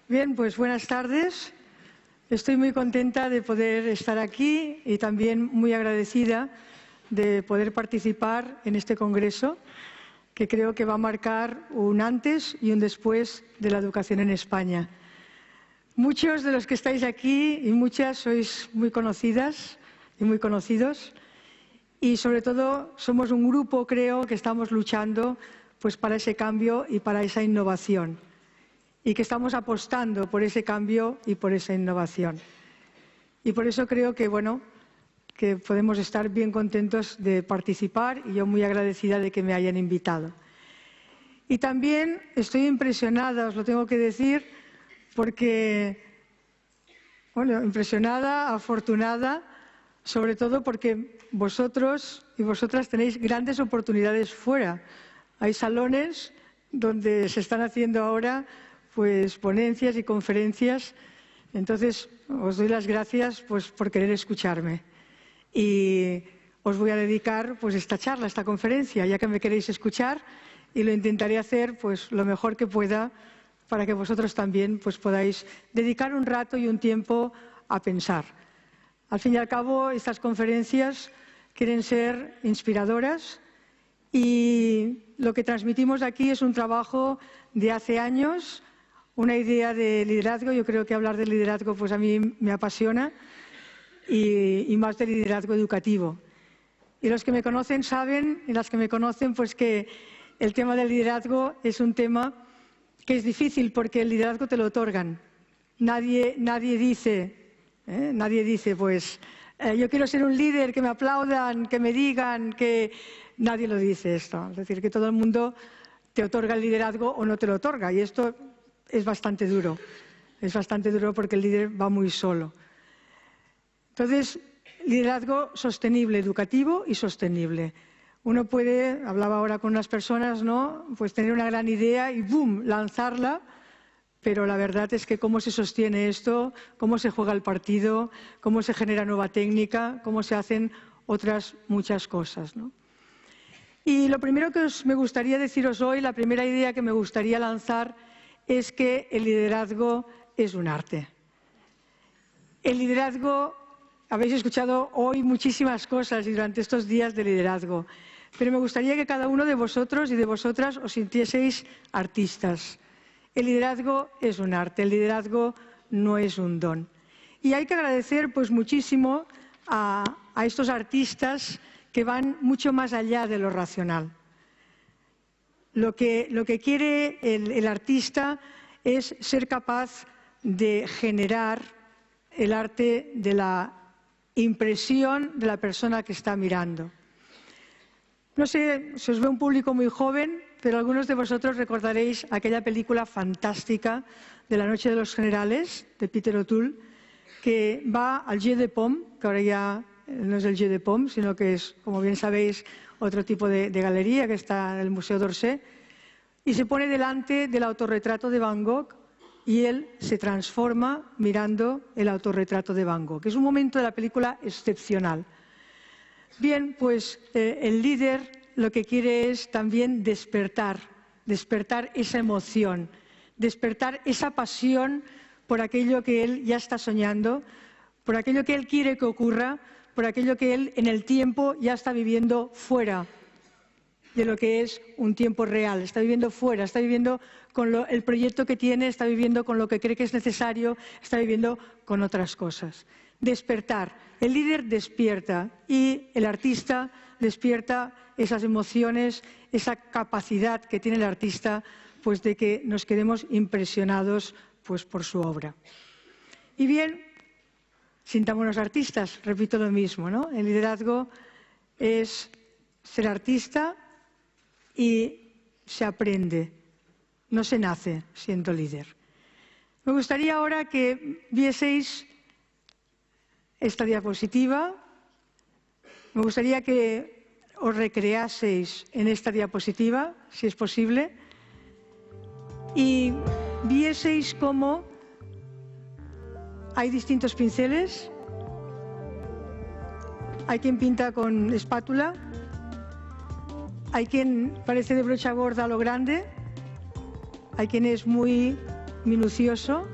Bien, pues buenas tardes. Estoy muy contenta de poder estar aquí y también muy agradecida de poder participar en este congreso, que creo que va a marcar un antes y un después de la educación en España. Muchos de los que estáis aquí y muchas sois muy conocidas y muy conocidos, y sobre todo somos un grupo, creo, que estamos luchando pues para ese cambio y para esa innovación, y que estamos apostando por ese cambio y por esa innovación. Y por eso creo que, que podemos estar bien contentos de participar, y yo muy agradecida de que me hayan invitado. Y también estoy impresionada, os lo tengo que decir, porque, impresionada, afortunada, sobre todo porque vosotros y vosotras tenéis grandes oportunidades fuera. Hay salones donde se están haciendo ahora pues ponencias y conferencias. Entonces, os doy las gracias por querer escucharme. Y os voy a dedicar pues esta charla, esta conferencia, ya que me queréis escuchar, y lo intentaré hacer pues lo mejor que pueda para que vosotros también pues podáis dedicar un rato y un tiempo a pensar. Al fin y al cabo, estas conferencias quieren ser inspiradoras, y lo que transmitimos aquí es un trabajo de hace años, una idea de liderazgo. Yo creo que hablar de liderazgo pues a mí me apasiona, y más de liderazgo educativo. Y los que me conocen saben, y las que me conocen, pues que el tema del liderazgo es un tema que es difícil, porque el liderazgo te lo otorgan. Nadie dice, pues yo quiero ser un líder, que me aplaudan, que me digan, que nadie lo dice esto. Es decir, que todo el mundo te otorga el liderazgo o no te lo otorga, y esto es bastante duro. Es bastante duro porque el líder va muy solo. Entonces, liderazgo sostenible, educativo y sostenible. Uno puede, hablaba ahora con unas personas, pues tener una gran idea y ¡boom!, lanzarla, pero la verdad es que cómo se sostiene esto, cómo se juega el partido, cómo se genera nueva técnica, cómo se hacen otras muchas cosas, Y lo primero que me gustaría deciros hoy, la primera idea que me gustaría lanzar, es que el liderazgo es un arte. El liderazgo, habéis escuchado hoy muchísimas cosas y durante estos días de liderazgo, pero me gustaría que cada uno de vosotros y de vosotras os sintieseis artistas. El liderazgo es un arte, el liderazgo no es un don. Y hay que agradecer pues muchísimo a estos artistas que van mucho más allá de lo racional. Lo que quiere el artista es ser capaz de generar el arte de la impresión de la persona que está mirando. No sé, se os ve un público muy joven, pero algunos de vosotros recordaréis aquella película fantástica de La noche de los generales, de Peter O'Toole, que va al Jeu de Paume, que ahora ya no es el Jeu de Paume, sino que es, como bien sabéis, otro tipo de galería que está en el Museo d'Orsay, y se pone delante del autorretrato de Van Gogh, y él se transforma mirando el autorretrato de Van Gogh. Es un momento de la película excepcional. Bien, pues el líder lo que quiere es también despertar esa emoción, despertar esa pasión por aquello que él ya está soñando, por aquello que él quiere que ocurra, por aquello que él en el tiempo ya está viviendo fuera de lo que es un tiempo real, está viviendo fuera, está viviendo con el proyecto que tiene, está viviendo con lo que cree que es necesario, está viviendo con otras cosas. Despertar. El líder despierta, y el artista despierta esas emociones, esa capacidad que tiene el artista pues de que nos quedemos impresionados pues por su obra. Y bien, sintámonos artistas, repito lo mismo, El liderazgo es ser artista, y se aprende, no se nace siendo líder. Me gustaría ahora que vieseis esta diapositiva. Me gustaría que os recreaseis en esta diapositiva, si es posible, y vieseis cómo hay distintos pinceles. Hay quien pinta con espátula, hay quien parece de brocha gorda a lo grande, hay quien es muy minucioso,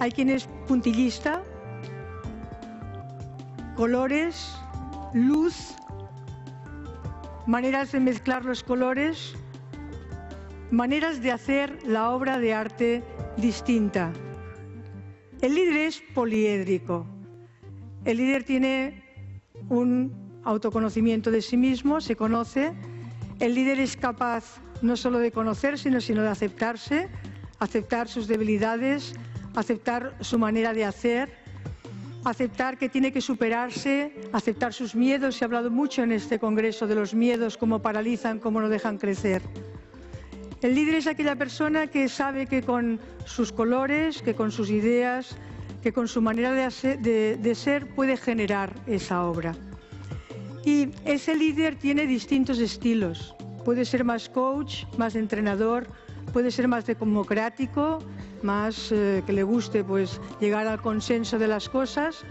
hay quien es puntillista, colores, luz, maneras de mezclar los colores, maneras de hacer la obra de arte distinta. El líder es poliédrico. El líder tiene un autoconocimiento de sí mismo, se conoce. El líder es capaz no solo de conocerse, sino de aceptarse, aceptar sus debilidades, aceptar su manera de hacer, aceptar que tiene que superarse, aceptar sus miedos. Se ha hablado mucho en este congreso de los miedos, cómo paralizan, cómo no dejan crecer. El líder es aquella persona que sabe que con sus colores, que con sus ideas, que con su manera de ser puede generar esa obra. Y ese líder tiene distintos estilos. Puede ser más coach, más entrenador, puede ser más democrático, más que le guste pues llegar al consenso de las cosas.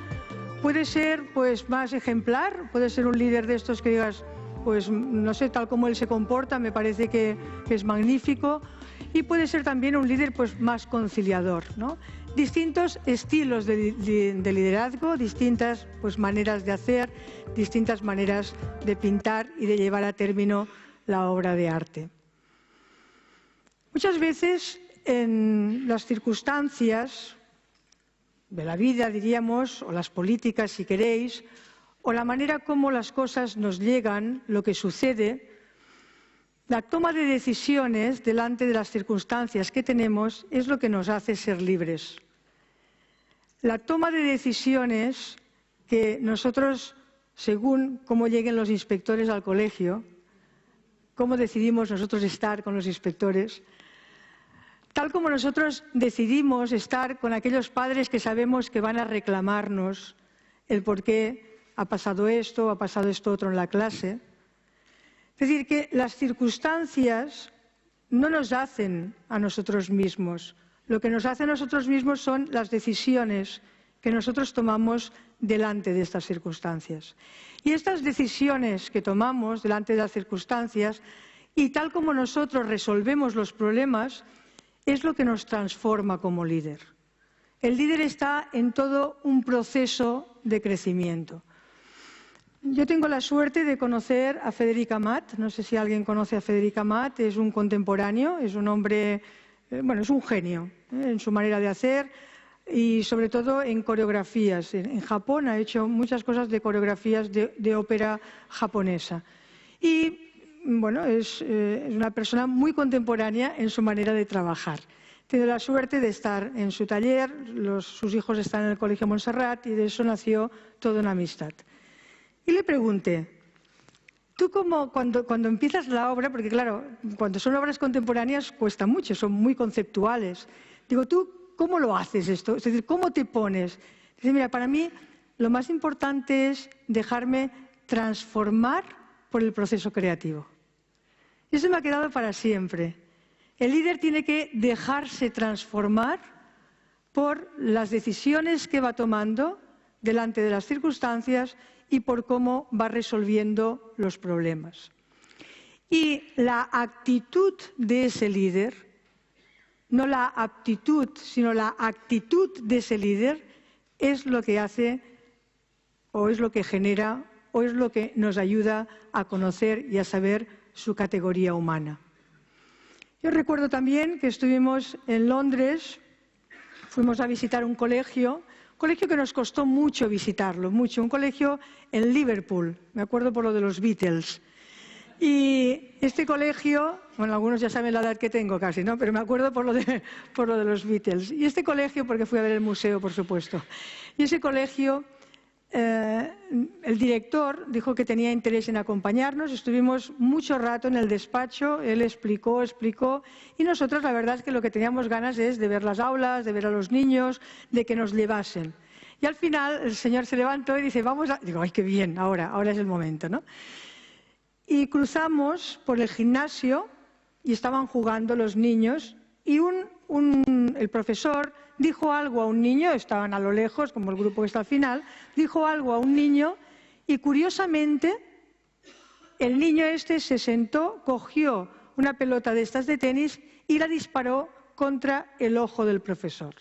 Puede ser pues más ejemplar, puede ser un líder de estos que digas, pues no sé, tal como él se comporta, me parece que es magnífico. Y puede ser también un líder pues más conciliador, ¿no? Distintos estilos de liderazgo, distintas pues maneras de hacer, distintas maneras de pintar y de llevar a término la obra de arte. Muchas veces en las circunstancias de la vida, diríamos, o las políticas, si queréis, o la manera como las cosas nos llegan, lo que sucede, la toma de decisiones delante de las circunstancias que tenemos es lo que nos hace ser libres. La toma de decisiones que nosotros, según cómo lleguen los inspectores al colegio, cómo decidimos nosotros estar con los inspectores, tal como nosotros decidimos estar con aquellos padres que sabemos que van a reclamarnos el por qué ha pasado esto otro en la clase. Es decir, que las circunstancias no nos hacen a nosotros mismos. Lo que nos hace a nosotros mismos son las decisiones que nosotros tomamos delante de estas circunstancias. Y estas decisiones que tomamos delante de las circunstancias y tal como nosotros resolvemos los problemas es lo que nos transforma como líder. El líder está en todo un proceso de crecimiento. Yo tengo la suerte de conocer a Frédéric Amat. No sé si alguien conoce a Frédéric Amat. Es un contemporáneo, es un hombre, es un genio en su manera de hacer y sobre todo en coreografías. En Japón ha hecho muchas cosas de coreografías de ópera japonesa. Y bueno, es una persona muy contemporánea en su manera de trabajar. Tengo la suerte de estar en su taller, sus hijos están en el Colegio Montserrat y de eso nació toda una amistad. Y le pregunté, tú cuando empiezas la obra, porque claro, cuando son obras contemporáneas cuesta mucho, son muy conceptuales. Digo, ¿tú cómo lo haces esto? Es decir, ¿cómo te pones? Dice, mira, para mí lo más importante es dejarme transformar por el proceso creativo. Y eso me ha quedado para siempre. El líder tiene que dejarse transformar por las decisiones que va tomando delante de las circunstancias y por cómo va resolviendo los problemas. Y la actitud de ese líder, no la aptitud, sino la actitud de ese líder, es lo que hace o es lo que genera o es lo que nos ayuda a conocer y a saber su categoría humana. Yo recuerdo también que estuvimos en Londres, fuimos a visitar un colegio que nos costó mucho visitarlo, mucho, un colegio en Liverpool, me acuerdo por lo de los Beatles. Y este colegio, bueno, algunos ya saben la edad que tengo casi, ¿no? Pero me acuerdo por lo de los Beatles. Y este colegio, porque fui a ver el museo, por supuesto. Y ese colegio, el director dijo que tenía interés en acompañarnos, estuvimos mucho rato en el despacho, él explicó, y nosotros la verdad es que lo que teníamos ganas es de ver las aulas, de ver a los niños, de que nos llevasen. Y al final el señor se levantó y dice, vamos a... Digo, ¡ay, qué bien! Ahora es el momento, ¿no? Y cruzamos por el gimnasio y estaban jugando los niños y el profesor dijo algo a un niño, estaban a lo lejos, como el grupo que está al final, dijo algo a un niño y curiosamente el niño este se sentó, cogió una pelota de estas de tenis y la disparó contra el ojo del profesor.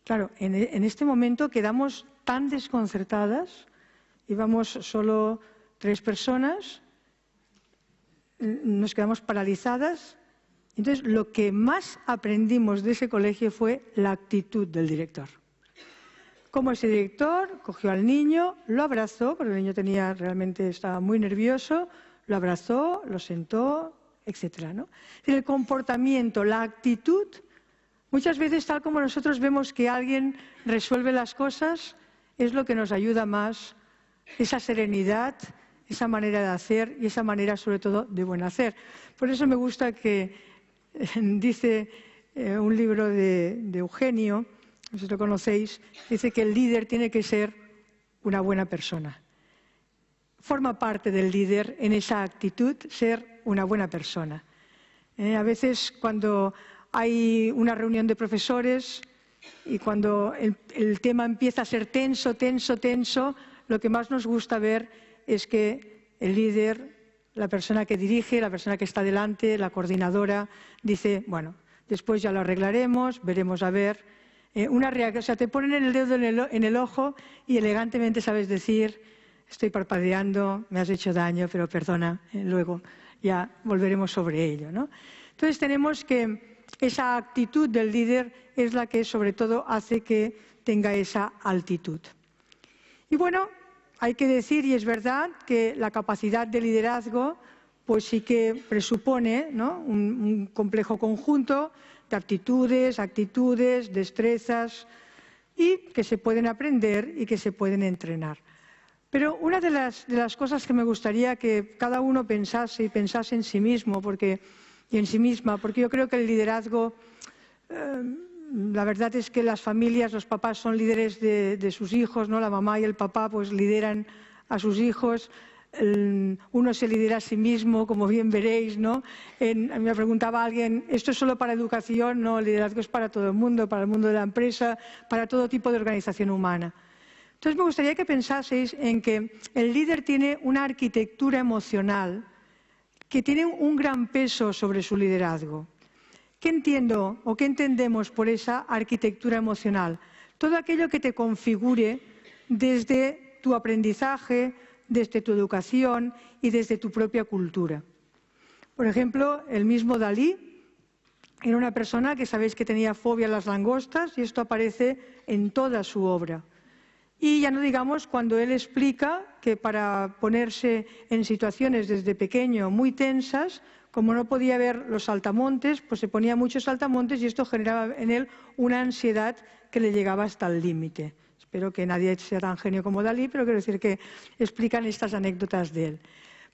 Claro, en este momento quedamos tan desconcertadas, íbamos solo 3 personas, nos quedamos paralizadas. Entonces, lo que más aprendimos de ese colegio fue la actitud del director. Cómo ese director cogió al niño, lo abrazó, porque el niño estaba muy nervioso, lo abrazó, lo sentó, etcétera, ¿no? El comportamiento, la actitud, muchas veces tal como nosotros vemos que alguien resuelve las cosas, es lo que nos ayuda más, esa serenidad, esa manera de hacer y esa manera sobre todo de buen hacer. Por eso me gusta que dice un libro de Eugenio, no sé si lo conocéis, dice que el líder tiene que ser una buena persona. Forma parte del líder en esa actitud ser una buena persona. A veces cuando hay una reunión de profesores y cuando el tema empieza a ser tenso, lo que más nos gusta ver es que el líder, la persona que dirige, la persona que está delante, la coordinadora, dice, bueno, después ya lo arreglaremos, veremos a ver. Una reacción, o sea, te ponen el dedo en el ojo y elegantemente sabes decir, estoy parpadeando, me has hecho daño, pero perdona, luego ya volveremos sobre ello, ¿no? Entonces tenemos que esa actitud del líder es la que sobre todo hace que tenga esa altitud. Y bueno, hay que decir, y es verdad, que la capacidad de liderazgo pues sí que presupone, ¿no?, un complejo conjunto de aptitudes, actitudes, destrezas, y que se pueden aprender y que se pueden entrenar. Pero una de las cosas que me gustaría que cada uno pensase y pensase en sí mismo y en sí misma, porque yo creo que el liderazgo, la verdad es que las familias, los papás son líderes de sus hijos, ¿no? La mamá y el papá pues lideran a sus hijos. Uno se lidera a sí mismo, como bien veréis, ¿no? Me preguntaba alguien, ¿esto es solo para educación? No, el liderazgo es para todo el mundo de la empresa, para todo tipo de organización humana. Entonces me gustaría que pensaseis en que el líder tiene una arquitectura emocional que tiene un gran peso sobre su liderazgo. ¿Qué entiendo o qué entendemos por esa arquitectura emocional? Todo aquello que te configure desde tu aprendizaje, desde tu educación y desde tu propia cultura. Por ejemplo, el mismo Dalí era una persona que sabéis que tenía fobia a las langostas y esto aparece en toda su obra. Y ya no digamos cuando él explica que para ponerse en situaciones desde pequeño muy tensas, como no podía ver los saltamontes, pues se ponía muchos saltamontes y esto generaba en él una ansiedad que le llegaba hasta el límite. Espero que nadie sea tan genio como Dalí, pero quiero decir que explican estas anécdotas de él.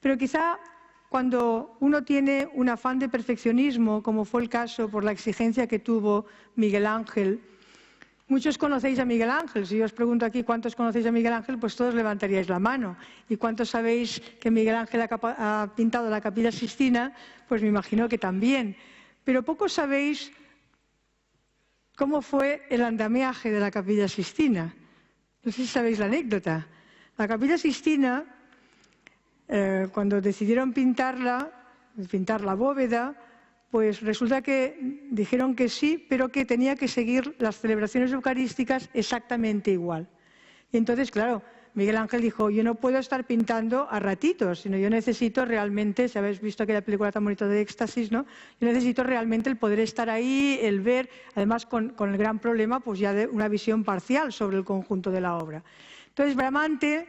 Pero quizá cuando uno tiene un afán de perfeccionismo, como fue el caso por la exigencia que tuvo Miguel Ángel, muchos conocéis a Miguel Ángel. Si yo os pregunto aquí cuántos conocéis a Miguel Ángel, pues todos levantaríais la mano. ¿Y cuántos sabéis que Miguel Ángel ha pintado la Capilla Sixtina? Pues me imagino que también. Pero pocos sabéis cómo fue el andamiaje de la Capilla Sixtina. No sé si sabéis la anécdota. La Capilla Sixtina, cuando decidieron pintar la bóveda, pues resulta que dijeron que sí, pero que tenía que seguir las celebraciones eucarísticas exactamente igual. Y entonces, claro, Miguel Ángel dijo, yo no puedo estar pintando a ratitos, sino yo necesito realmente, si habéis visto aquella película tan bonita de Éxtasis, ¿no? Yo necesito realmente el poder estar ahí, el ver, además con el gran problema pues ya de una visión parcial sobre el conjunto de la obra. Entonces Bramante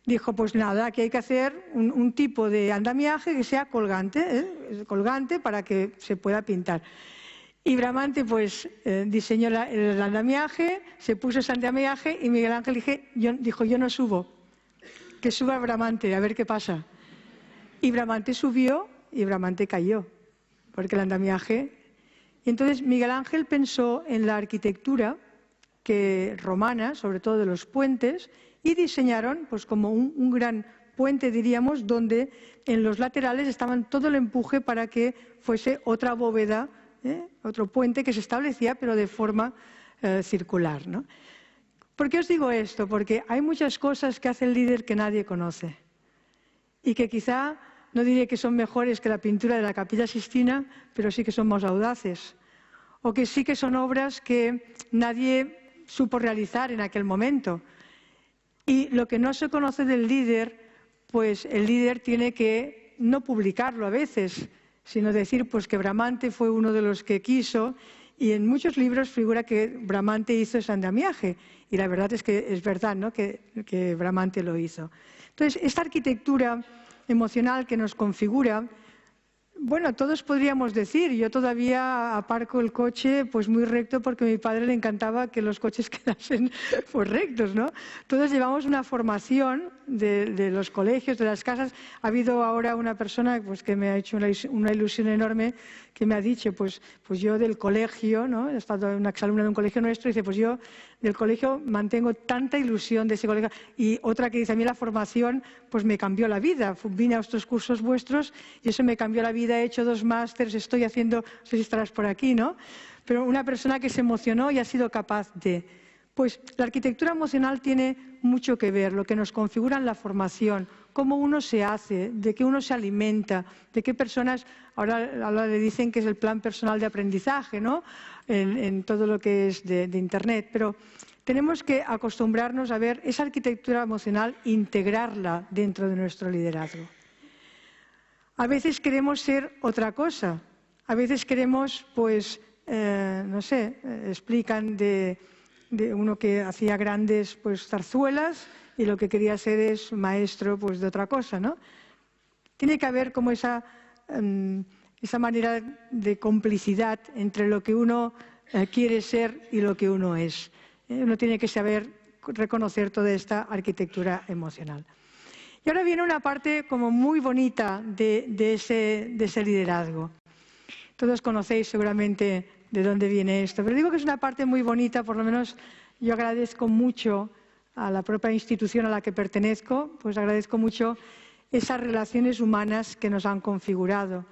dijo, pues nada, aquí hay que hacer un tipo de andamiaje que sea colgante, colgante para que se pueda pintar. Y Bramante pues diseñó el andamiaje, se puso ese andamiaje y Miguel Ángel dijo, yo no subo, que suba Bramante, a ver qué pasa. Y Bramante subió y Bramante cayó, porque el andamiaje... Y entonces Miguel Ángel pensó en la arquitectura romana, sobre todo de los puentes, y diseñaron pues como un gran puente, diríamos, donde en los laterales estaban todo el empuje para que fuese otra bóveda, otro puente que se establecía, pero de forma circular, ¿no? ¿Por qué os digo esto? Porque hay muchas cosas que hace el líder que nadie conoce y que quizá, no diré que son mejores que la pintura de la Capilla Sixtina, pero sí que son más audaces, o que sí que son obras que nadie supo realizar en aquel momento. Y lo que no se conoce del líder, pues el líder tiene que no publicarlo a veces, sino decir pues que Bramante fue uno de los que quiso, y en muchos libros figura que Bramante hizo ese andamiaje, y la verdad es que es verdad, ¿no?, que Bramante lo hizo. Entonces, esta arquitectura emocional que nos configura, bueno, todos podríamos decir, yo todavía aparco el coche pues muy recto porque a mi padre le encantaba que los coches quedasen pues rectos, ¿no? Todos llevamos una formación de los colegios, de las casas. Ha habido ahora una persona pues, que me ha hecho una ilusión enorme, que me ha dicho, pues yo del colegio, ¿no? He estado una exalumna de un colegio nuestro, y dice, pues yo del colegio mantengo tanta ilusión de ese colegio. Y otra que dice, a mí la formación pues me cambió la vida. Vine a estos cursos vuestros y eso me cambió la vida. He hecho 2 másters, estoy haciendo, no sé si estarás por aquí, ¿no? Pero una persona que se emocionó y ha sido capaz de... Pues la arquitectura emocional tiene mucho que ver, lo que nos configura en la formación, cómo uno se hace, de qué uno se alimenta, de qué personas, ahora le dicen que es el plan personal de aprendizaje, ¿no?, en todo lo que es de Internet, pero tenemos que acostumbrarnos a ver esa arquitectura emocional, integrarla dentro de nuestro liderazgo. A veces queremos ser otra cosa, a veces queremos, pues, no sé, explican de uno que hacía grandes pues, zarzuelas y lo que quería ser es maestro pues, de otra cosa, ¿no? Tiene que haber como esa manera de complicidad entre lo que uno quiere ser y lo que uno es. Uno tiene que saber reconocer toda esta arquitectura emocional. Y ahora viene una parte como muy bonita de ese liderazgo. Todos conocéis seguramente de dónde viene esto, pero digo que es una parte muy bonita, por lo menos yo agradezco mucho a la propia institución a la que pertenezco, pues agradezco mucho esas relaciones humanas que nos han configurado.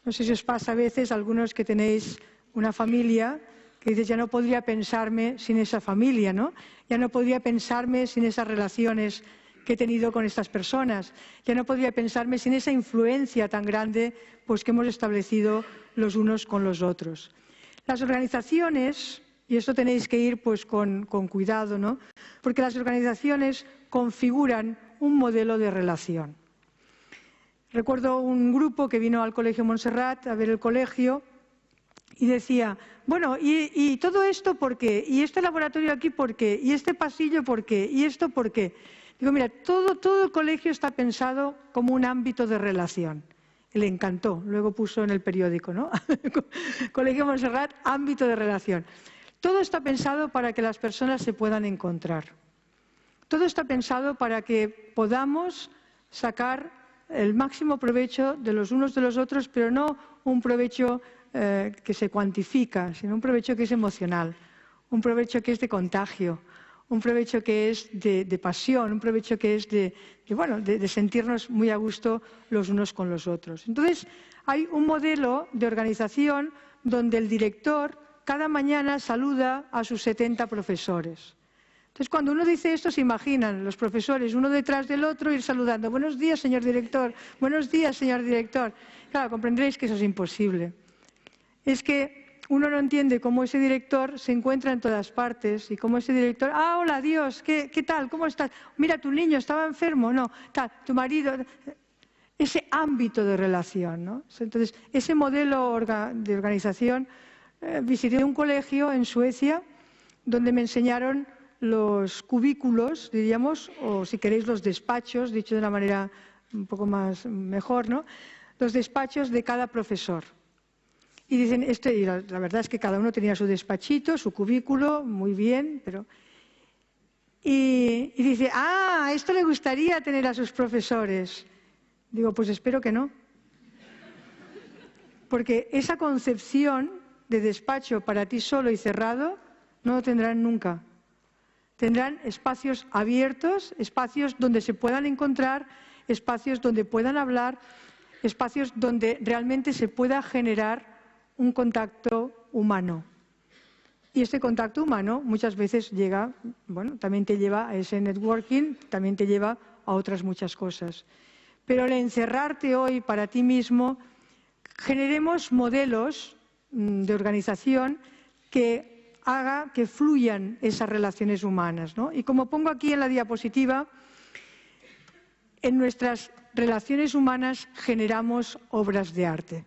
No sé si os pasa a veces, algunos que tenéis una familia, que dices, ya no podría pensarme sin esa familia, ¿no? Ya no podría pensarme sin esas relaciones que he tenido con estas personas. Ya no podría pensarme sin esa influencia tan grande pues, que hemos establecido los unos con los otros. Las organizaciones, y esto tenéis que ir pues, con cuidado, ¿no?, porque las organizaciones configuran un modelo de relación. Recuerdo un grupo que vino al Colegio Montserrat a ver el colegio y decía, bueno, ¿y todo esto por qué? ¿Y este laboratorio aquí por qué? ¿Y este pasillo por qué? ¿Y esto por qué? Digo, mira, todo el colegio está pensado como un ámbito de relación. Le encantó, luego puso en el periódico, ¿no? Colegio Montserrat, ámbito de relación. Todo está pensado para que las personas se puedan encontrar. Todo está pensado para que podamos sacar el máximo provecho de los unos de los otros, pero no un provecho que se cuantifica, sino un provecho que es emocional, un provecho que es de contagio, un provecho que es de pasión, un provecho que es de sentirnos muy a gusto los unos con los otros. Entonces, hay un modelo de organización donde el director cada mañana saluda a sus 70 profesores. Entonces, cuando uno dice esto, se imaginan los profesores uno detrás del otro ir saludando. Buenos días, señor director. Buenos días, señor director. Claro, comprenderéis que eso es imposible. Es que uno no entiende cómo ese director se encuentra en todas partes y cómo ese director, hola, adiós, ¿qué tal? ¿Cómo estás? Mira, tu niño estaba enfermo, no, tal, tu marido, ese ámbito de relación, ¿no? Entonces, ese modelo de organización, visité un colegio en Suecia donde me enseñaron los cubículos, diríamos, o si queréis los despachos, dicho de una manera un poco más mejor, ¿no? Los despachos de cada profesor. Y dicen, y la verdad es que cada uno tenía su despachito, su cubículo, muy bien, pero... Y dice, esto le gustaría tener a sus profesores. Digo, pues espero que no. Porque esa concepción de despacho para ti solo y cerrado no lo tendrán nunca. Tendrán espacios abiertos, espacios donde se puedan encontrar, espacios donde puedan hablar, espacios donde realmente se pueda generar un contacto humano. Y este contacto humano muchas veces llega, también te lleva a ese networking, también te lleva a otras muchas cosas. Pero el encerrarte hoy para ti mismo, generemos modelos de organización que haga que fluyan esas relaciones humanas, ¿no? Y como pongo aquí en la diapositiva, en nuestras relaciones humanas generamos obras de arte.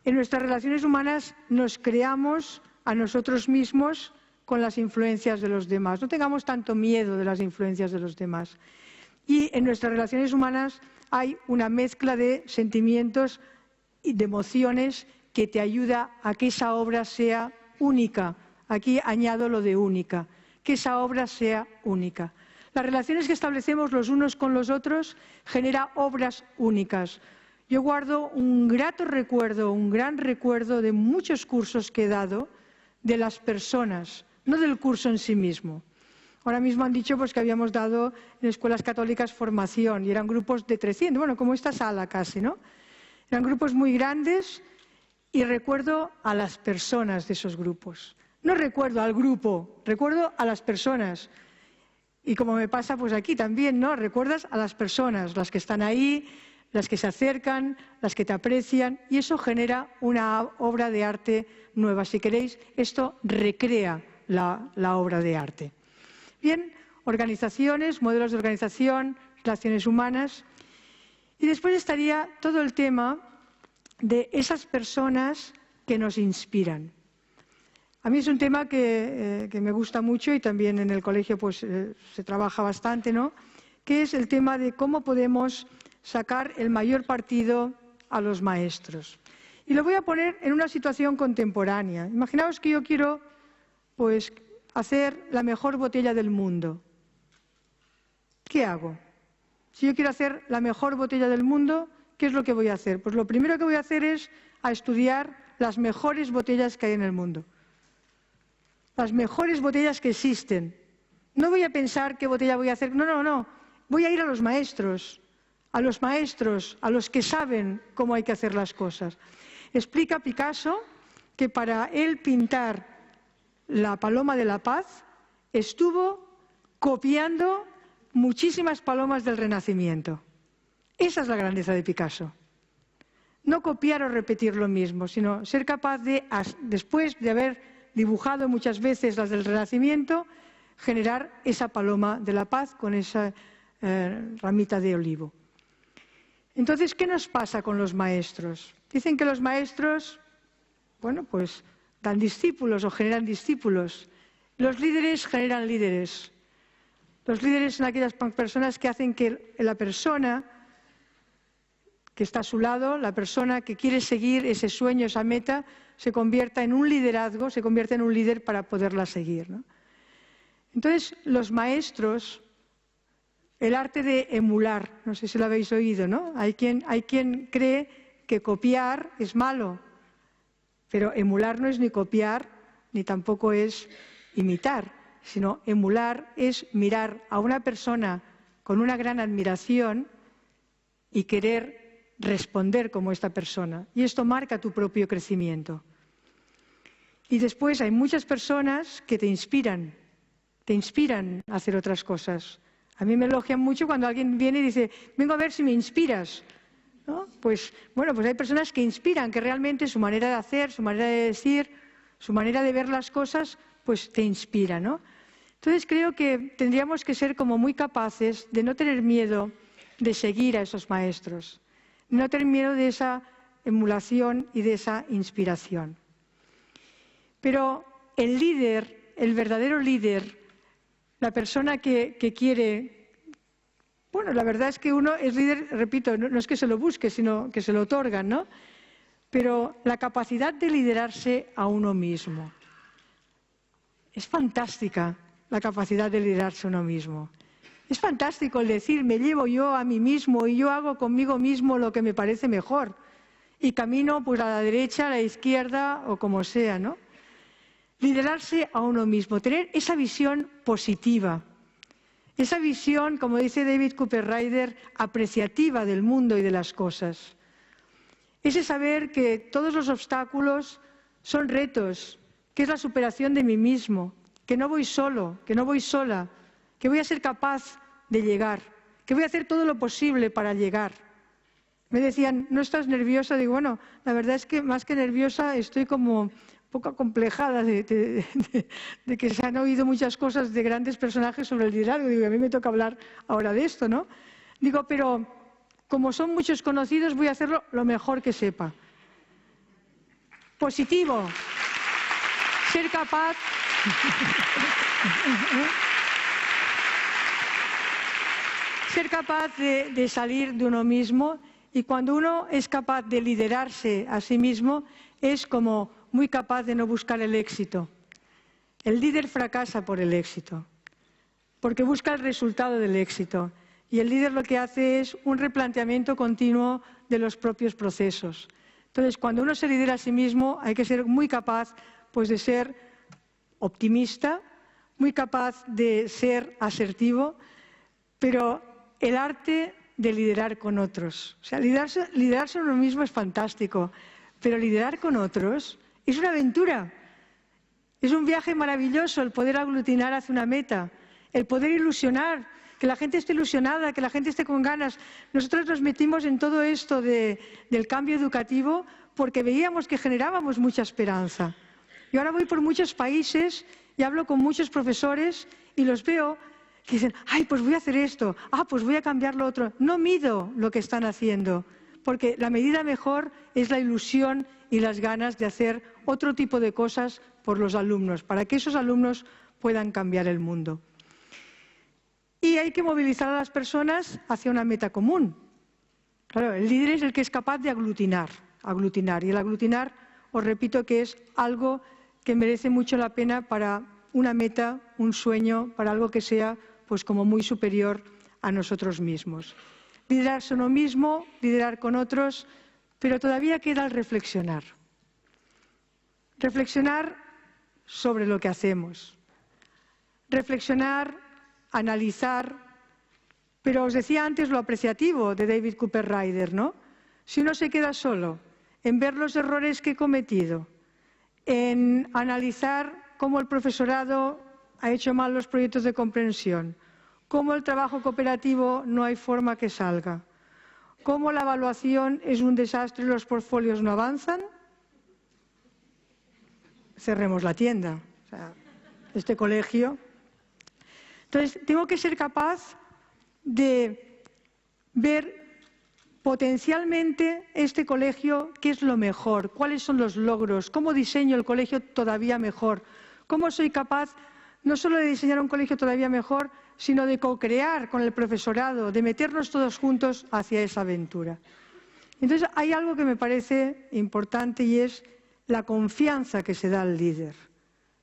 En nuestras relaciones humanas nos creamos a nosotros mismos con las influencias de los demás. No tengamos tanto miedo de las influencias de los demás. Y en nuestras relaciones humanas hay una mezcla de sentimientos y de emociones que te ayuda a que esa obra sea única. Aquí añado lo de única, que esa obra sea única. Las relaciones que establecemos los unos con los otros generan obras únicas. Yo guardo un grato recuerdo, un gran recuerdo de muchos cursos que he dado de las personas, no del curso en sí mismo. Ahora mismo han dicho pues, que habíamos dado en escuelas católicas formación y eran grupos de 300, bueno, como esta sala casi, ¿no? Eran grupos muy grandes y recuerdo a las personas de esos grupos. No recuerdo al grupo, recuerdo a las personas. Y como me pasa pues aquí también, ¿no? Recuerdas a las personas, las que están ahí, las que se acercan, las que te aprecian, y eso genera una obra de arte nueva. Si queréis, esto recrea la obra de arte. Bien, organizaciones, modelos de organización, relaciones humanas. Y después estaría todo el tema de esas personas que nos inspiran. A mí es un tema que me gusta mucho y también en el colegio pues, se trabaja bastante, ¿no? Que es el tema de cómo podemos sacar el mayor partido a los maestros. Y lo voy a poner en una situación contemporánea. Imaginaos que yo quiero pues, hacer la mejor botella del mundo. ¿Qué hago? Si yo quiero hacer la mejor botella del mundo, ¿qué es lo que voy a hacer? Pues lo primero que voy a hacer es a estudiar las mejores botellas que hay en el mundo. Las mejores botellas que existen. No voy a pensar qué botella voy a hacer. No. Voy a ir a los maestros, a los que saben cómo hay que hacer las cosas. Explica Picasso que para él pintar la Paloma de la Paz estuvo copiando muchísimas palomas del Renacimiento. Esa es la grandeza de Picasso. No copiar o repetir lo mismo, sino ser capaz de, después de haber dibujado muchas veces las del Renacimiento, generar esa Paloma de la Paz con esa ramita de olivo. Entonces, ¿qué nos pasa con los maestros? Dicen que los maestros, bueno, pues dan discípulos o generan discípulos. Los líderes generan líderes. Los líderes son aquellas personas que hacen que la persona que está a su lado, la persona que quiere seguir ese sueño, esa meta, se convierta en un liderazgo, se convierta en un líder para poderla seguir, ¿no? Entonces, los maestros, el arte de emular, no sé si lo habéis oído, ¿no? Hay quien cree que copiar es malo, pero emular no es ni copiar, ni tampoco es imitar, sino emular es mirar a una persona con una gran admiración y querer responder como esta persona. Y esto marca tu propio crecimiento. Y después hay muchas personas que te inspiran a hacer otras cosas. A mí me elogian mucho cuando alguien viene y dice, vengo a ver si me inspiras, ¿no? Pues hay personas que inspiran, que realmente su manera de hacer, su manera de decir, su manera de ver las cosas, pues te inspira, ¿no? Entonces creo que tendríamos que ser como muy capaces de no tener miedo de seguir a esos maestros, no tener miedo de esa emulación y de esa inspiración. Pero el líder, el verdadero líder, la persona que quiere... Bueno, la verdad es que uno es líder, repito, no es que se lo busque, sino que se lo otorgan, ¿no? Pero la capacidad de liderarse a uno mismo. Es fantástica la capacidad de liderarse a uno mismo. Es fantástico el decir, me llevo yo a mí mismo y yo hago conmigo mismo lo que me parece mejor. Y camino pues a la derecha, a la izquierda o como sea, ¿no? Liderarse a uno mismo, tener esa visión positiva, esa visión, como dice David Cooper Ryder, apreciativa del mundo y de las cosas. Ese saber que todos los obstáculos son retos, que es la superación de mí mismo, que no voy solo, que no voy sola, que voy a ser capaz de llegar, que voy a hacer todo lo posible para llegar. Me decían, ¿no estás nerviosa? Digo, bueno, la verdad es que más que nerviosa estoy como poco acomplejada de que se han oído muchas cosas de grandes personajes sobre el liderazgo. Digo, a mí me toca hablar ahora de esto, ¿no? Digo, pero como son muchos conocidos, voy a hacerlo lo mejor que sepa. Positivo. Ser capaz... Ser capaz de salir de uno mismo, y cuando uno es capaz de liderarse a sí mismo, es como muy capaz de no buscar el éxito. El líder fracasa por el éxito, porque busca el resultado del éxito. Y el líder lo que hace es un replanteamiento continuo de los propios procesos. Entonces, cuando uno se lidera a sí mismo, hay que ser muy capaz, pues, de ser optimista, muy capaz de ser asertivo, pero el arte de liderar con otros. O sea, liderarse uno mismo es fantástico, pero liderar con otros es una aventura. Es un viaje maravilloso el poder aglutinar hacia una meta, el poder ilusionar, que la gente esté ilusionada, que la gente esté con ganas. Nosotros nos metimos en todo esto del cambio educativo porque veíamos que generábamos mucha esperanza. Y ahora voy por muchos países y hablo con muchos profesores y los veo que dicen, ¡ay, pues voy a hacer esto! ¡Ah, pues voy a cambiar lo otro! No mido lo que están haciendo, porque la medida mejor es la ilusión y las ganas de hacer otro tipo de cosas por los alumnos, para que esos alumnos puedan cambiar el mundo. Y hay que movilizar a las personas hacia una meta común. Claro, el líder es el que es capaz de aglutinar. Y el aglutinar, os repito, que es algo que merece mucho la pena para una meta, un sueño, para algo que sea pues como muy superior a nosotros mismos. Liderarse uno mismo, liderar con otros, pero todavía queda el reflexionar. Reflexionar sobre lo que hacemos. Reflexionar, analizar, pero os decía antes lo apreciativo de David Cooper Ryder, ¿no? Si uno se queda solo en ver los errores que he cometido, en analizar cómo el profesorado ha hecho mal los proyectos de comprensión, cómo el trabajo cooperativo no hay forma que salga, cómo la evaluación es un desastre y los portfolios no avanzan, cerremos la tienda, o sea, este colegio. Entonces, tengo que ser capaz de ver potencialmente este colegio, qué es lo mejor, cuáles son los logros, cómo diseño el colegio todavía mejor, cómo soy capaz no solo de diseñar un colegio todavía mejor, sino de co-crear con el profesorado, de meternos todos juntos hacia esa aventura. Entonces, hay algo que me parece importante y es la confianza que se da al líder.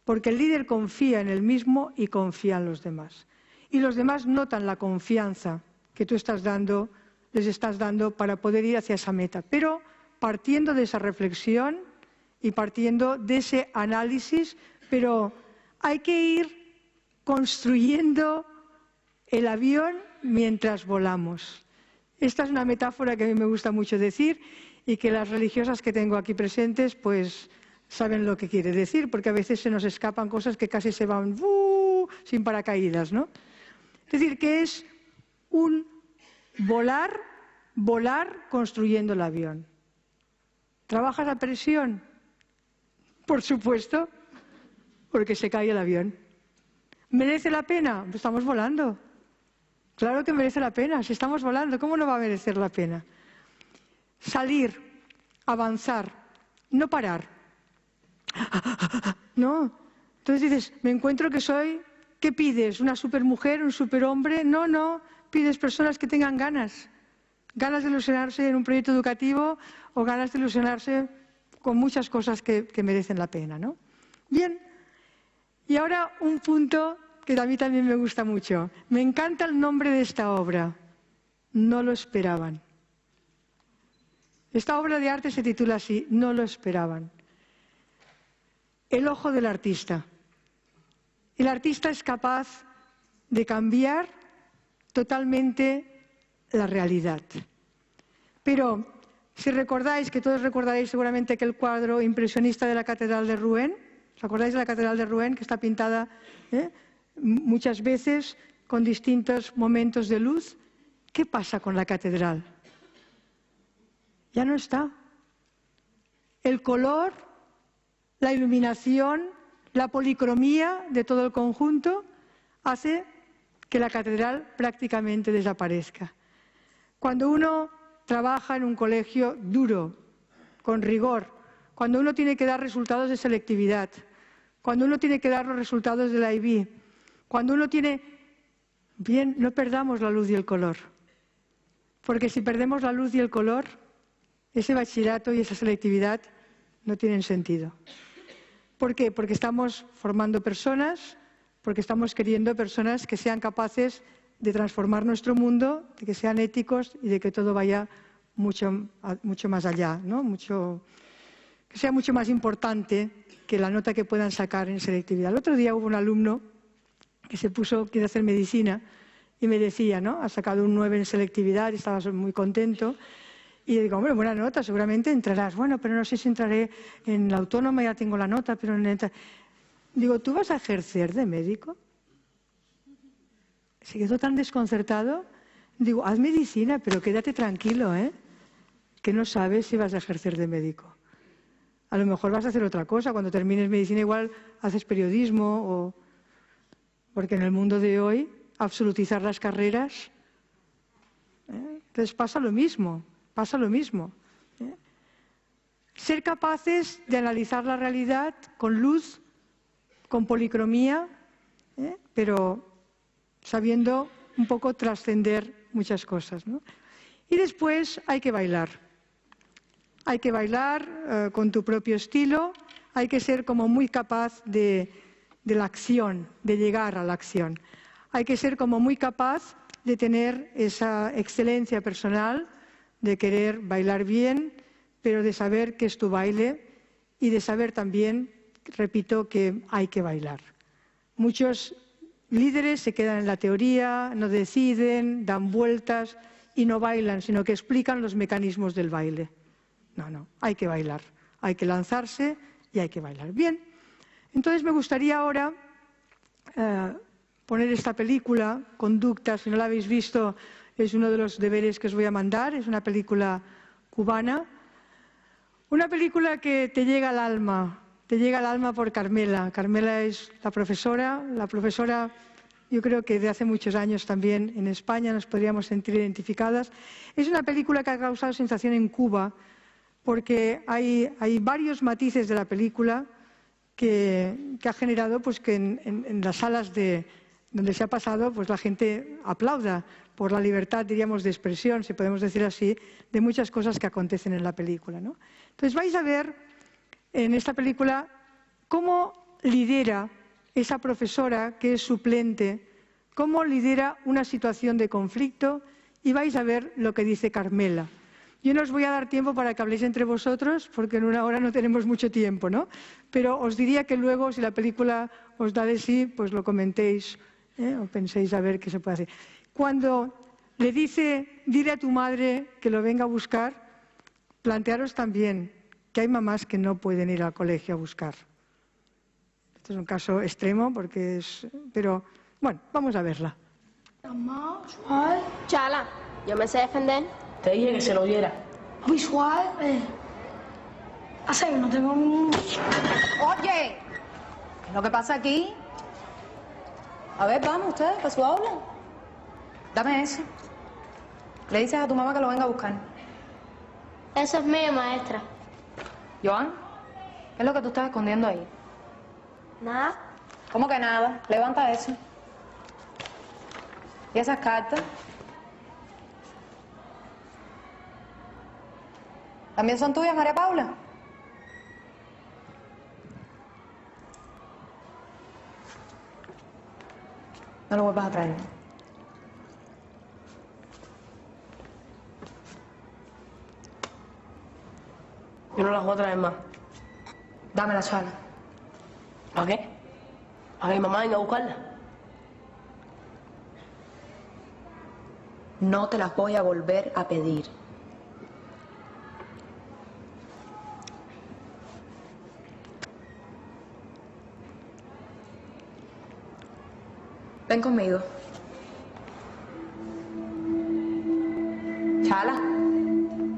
Porque el líder confía en él mismo y confía en los demás. Y los demás notan la confianza que tú les estás dando para poder ir hacia esa meta. Pero partiendo de esa reflexión y partiendo de ese análisis, pero hay que ir construyendo el avión mientras volamos. Esta es una metáfora que a mí me gusta mucho decir y que las religiosas que tengo aquí presentes pues saben lo que quiere decir, porque a veces se nos escapan cosas que casi se van sin paracaídas, ¿no? Es decir, que es un volar construyendo el avión. ¿Trabajas a presión? Por supuesto, porque se cae el avión. ¿Merece la pena? Pues estamos volando. Claro que merece la pena, si estamos volando, ¿cómo no va a merecer la pena? Salir, avanzar, no parar. No. Entonces dices, me encuentro que soy, ¿qué pides? ¿Una supermujer, un superhombre? No, pides personas que tengan ganas. Ganas de ilusionarse en un proyecto educativo o ganas de ilusionarse con muchas cosas que merecen la pena, ¿no? Bien, y ahora un punto que a mí también me gusta mucho. Me encanta el nombre de esta obra. No lo esperaban. Esta obra de arte se titula así, No lo esperaban. El ojo del artista. El artista es capaz de cambiar totalmente la realidad. Pero, si recordáis, que todos recordaréis seguramente aquel cuadro impresionista de la Catedral de Rouen, ¿os acordáis de la Catedral de Rouen, que está pintada muchas veces con distintos momentos de luz? ¿Qué pasa con la catedral? Ya no está. El color, la iluminación, la policromía de todo el conjunto hace que la catedral prácticamente desaparezca. Cuando uno trabaja en un colegio duro, con rigor, cuando uno tiene que dar resultados de selectividad, cuando uno tiene que dar los resultados de la IB, cuando uno tiene... Bien, no perdamos la luz y el color, porque si perdemos la luz y el color, ese bachillerato y esa selectividad no tienen sentido. ¿Por qué? Porque estamos formando personas, porque estamos queriendo personas que sean capaces de transformar nuestro mundo, de que sean éticos y de que todo vaya mucho más allá, ¿no? Que sea mucho más importante que la nota que puedan sacar en selectividad. El otro día hubo un alumno que quiere hacer medicina y me decía, ¿no? Ha sacado un 9 en selectividad y estaba muy contento. Y le digo, hombre, buena nota, seguramente entrarás. Bueno, pero no sé si entraré en la autónoma, ya tengo la nota, pero Digo, ¿tú vas a ejercer de médico? Se quedó tan desconcertado. Digo, haz medicina, pero quédate tranquilo, que no sabes si vas a ejercer de médico. A lo mejor vas a hacer otra cosa. Cuando termines medicina igual haces periodismo porque en el mundo de hoy absolutizar las carreras, entonces pasa lo mismo. Ser capaces de analizar la realidad con luz, con policromía, pero sabiendo un poco trascender muchas cosas, ¿no? Y después hay que bailar. Hay que bailar con tu propio estilo, hay que ser como muy capaz de la acción, de llegar a la acción. Hay que ser como muy capaz de tener esa excelencia personal, de querer bailar bien, pero de saber que es tu baile y de saber también, repito, que hay que bailar. Muchos líderes se quedan en la teoría, no deciden, dan vueltas y no bailan, sino que explican los mecanismos del baile. No, hay que bailar, hay que lanzarse y hay que bailar. Bien, entonces me gustaría ahora poner esta película, Conducta. Si no la habéis visto, es uno de los deberes que os voy a mandar. Es una película cubana, una película que te llega al alma por Carmela. Carmela es la profesora yo creo que de hace muchos años también en España nos podríamos sentir identificadas. Es una película que ha causado sensación en Cuba porque hay varios matices de la película que ha generado pues, que en las salas donde se ha pasado pues, la gente aplauda por la libertad, diríamos, de expresión, si podemos decir así, de muchas cosas que acontecen en la película, ¿no? Entonces vais a ver en esta película cómo lidera esa profesora que es suplente, cómo lidera una situación de conflicto, y vais a ver lo que dice Carmela. Yo no os voy a dar tiempo para que habléis entre vosotros, porque en una hora no tenemos mucho tiempo, ¿no? Pero os diría que luego, si la película os da de sí, pues lo comentéis, o penséis a ver qué se puede hacer. Cuando le dice, dile a tu madre que lo venga a buscar, plantearos también que hay mamás que no pueden ir al colegio a buscar. Este es un caso extremo, pero bueno, vamos a verla. Mamá, suave. Chala, yo me sé defender. Te dije que se lo diera. Muy suave. Hace que no tengo un... Oye, ¿qué es lo que pasa aquí? A ver, vamos ustedes, para su aula. Dame eso. Le dices a tu mamá que lo venga a buscar. Eso es mío, maestra. Joan, ¿qué es lo que tú estás escondiendo ahí? Nada. ¿Cómo que nada? Levanta eso. ¿Y esas cartas? ¿También son tuyas, María Paula? No lo vuelvas a traer. Yo no las voy a traer más. Dame la chala. ¿Para qué? ¿Para que mi mamá venga a buscarla? No te las voy a volver a pedir. Ven conmigo. Chala,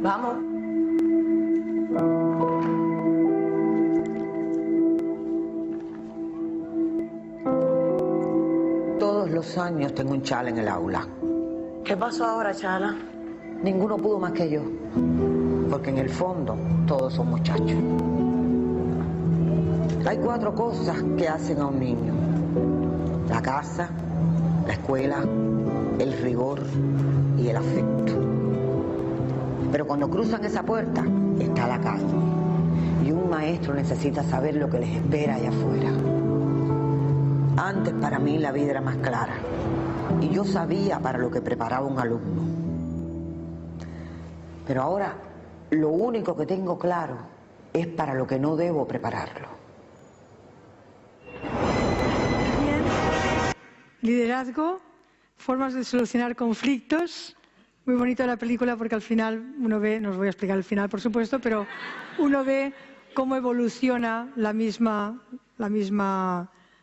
vamos. Todos los años tengo un chala en el aula. ¿Qué pasó ahora, Chala? Ninguno pudo más que yo. Porque en el fondo todos son muchachos. Hay 4 cosas que hacen a un niño: la casa, la escuela, el rigor y el afecto. Pero cuando cruzan esa puerta está la calle. Y un maestro necesita saber lo que les espera allá afuera. Antes para mí la vida era más clara. Y yo sabía para lo que preparaba un alumno. Pero ahora lo único que tengo claro es para lo que no debo prepararlo. Bien. Liderazgo, formas de solucionar conflictos. Muy bonita la película porque al final uno ve, no os voy a explicar el final por supuesto, pero uno ve cómo evoluciona la misma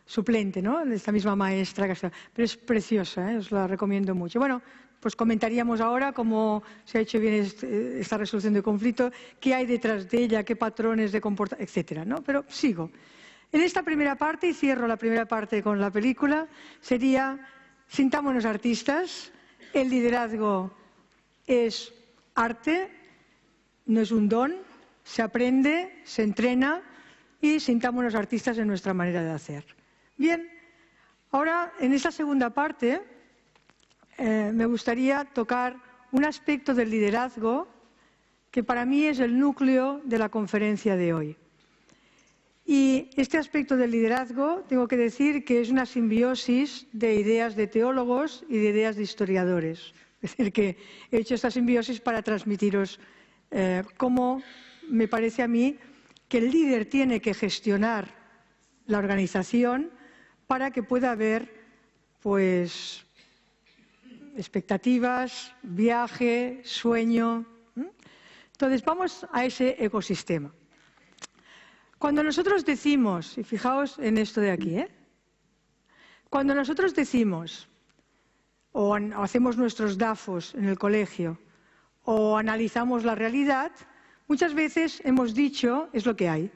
suplente, ¿no? Esta misma maestra. Pero es preciosa, ¿eh? Os la recomiendo mucho. Bueno, pues comentaríamos ahora cómo se ha hecho bien esta resolución de conflicto, qué hay detrás de ella, qué patrones de comportamiento, etcétera, ¿no? Pero sigo. En esta primera parte, y cierro la primera parte con la película, sería: sintámonos artistas. El liderazgo es arte, no es un don, se aprende, se entrena, y sintámonos artistas en nuestra manera de hacer. Bien, ahora en esta segunda parte me gustaría tocar un aspecto del liderazgo que para mí es el núcleo de la conferencia de hoy. Y este aspecto del liderazgo, tengo que decir que es una simbiosis de ideas de teólogos y de ideas de historiadores. Es decir, que he hecho esta simbiosis para transmitiros cómo me parece a mí que el líder tiene que gestionar la organización para que pueda haber, pues, expectativas, viaje, sueño. Entonces, vamos a ese ecosistema. Cuando nosotros decimos, y fijaos en esto de aquí, cuando nosotros decimos, o hacemos nuestros DAFOs en el colegio, o analizamos la realidad, muchas veces hemos dicho, es lo que hay.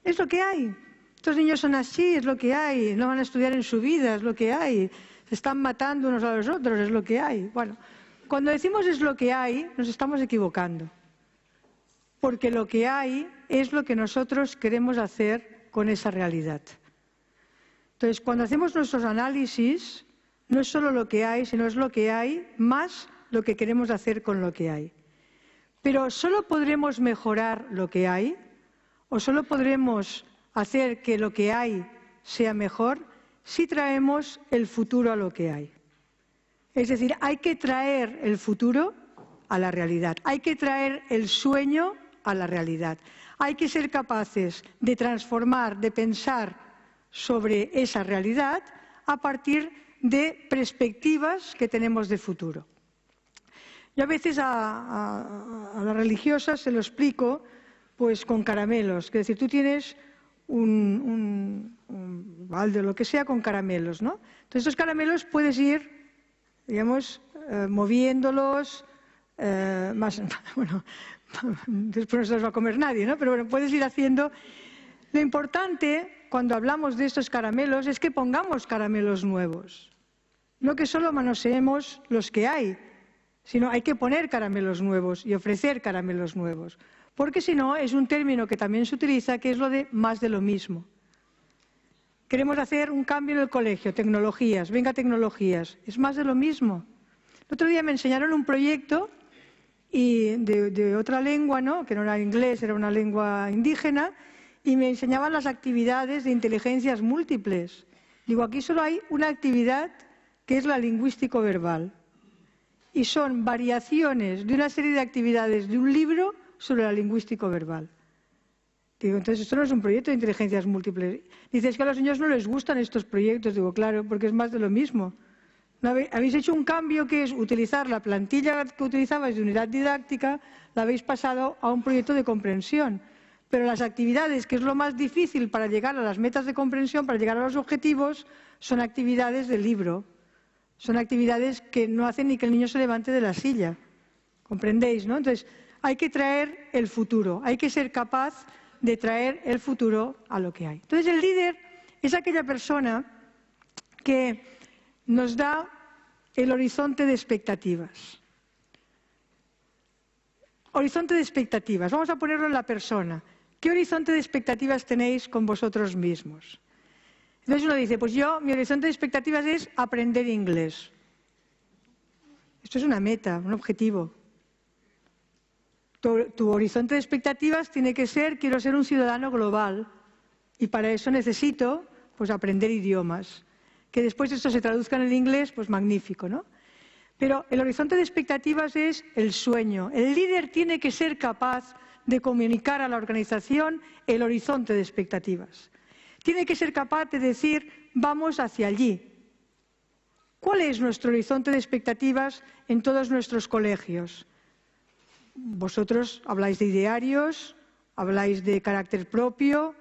Es lo que hay. Estos niños son así, es lo que hay. No van a estudiar en su vida, es lo que hay. Se están matando unos a los otros, es lo que hay. Bueno, cuando decimos es lo que hay, nos estamos equivocando. Porque lo que hay es lo que nosotros queremos hacer con esa realidad. Entonces, cuando hacemos nuestros análisis, no es solo lo que hay, sino es lo que hay más lo que queremos hacer con lo que hay. Pero solo podremos mejorar lo que hay, o solo podremos hacer que lo que hay sea mejor, si traemos el futuro a lo que hay. Es decir, hay que traer el futuro a la realidad, hay que traer el sueño a la realidad. Hay que ser capaces de transformar, de pensar sobre esa realidad a partir de perspectivas que tenemos de futuro. Yo a veces a las religiosas se lo explico pues con caramelos. Es decir, tú tienes un balde o lo que sea con caramelos, ¿no? Entonces estos caramelos puedes ir, digamos, moviéndolos, bueno, después no se los va a comer nadie, ¿no? Pero bueno, puedes ir haciendo. Lo importante cuando hablamos de estos caramelos es que pongamos caramelos nuevos. No que solo manoseemos los que hay, sino hay que poner caramelos nuevos y ofrecer caramelos nuevos. Porque si no, es un término que también se utiliza, que es lo de más de lo mismo. Queremos hacer un cambio en el colegio, tecnologías, venga tecnologías, es más de lo mismo. El otro día me enseñaron un proyecto de otra lengua, ¿no? Que no era inglés, era una lengua indígena, y me enseñaban las actividades de inteligencias múltiples. Digo, aquí solo hay una actividad que es la lingüístico-verbal. Y son variaciones de una serie de actividades de un libro sobre la lingüístico-verbal. Digo, entonces esto no es un proyecto de inteligencias múltiples. Dices que a los niños no les gustan estos proyectos. Digo, claro, porque es más de lo mismo. ¿No habéis hecho un cambio que es utilizar la plantilla que utilizabais de unidad didáctica, la habéis pasado a un proyecto de comprensión? Pero las actividades, que es lo más difícil para llegar a las metas de comprensión, para llegar a los objetivos, son actividades del libro. Son actividades que no hacen ni que el niño se levante de la silla. ¿Comprendéis, no? Entonces, hay que traer el futuro, hay que ser capaz de traer el futuro a lo que hay. Entonces, el líder es aquella persona que nos da el horizonte de expectativas. Horizonte de expectativas. Vamos a ponerlo en la persona. ¿Qué horizonte de expectativas tenéis con vosotros mismos? Entonces uno dice, pues mi horizonte de expectativas es aprender inglés. Esto es una meta, un objetivo. Tu horizonte de expectativas tiene que ser, quiero ser un ciudadano global. Y para eso necesito, pues, aprender idiomas. Que después esto se traduzca en el inglés, pues magnífico, ¿no? Pero el horizonte de expectativas es el sueño. El líder tiene que ser capaz de comunicar a la organización el horizonte de expectativas. Tiene que ser capaz de decir, vamos hacia allí. ¿Cuál es nuestro horizonte de expectativas en todos nuestros colegios? Vosotros habláis de idearios, habláis de carácter propio,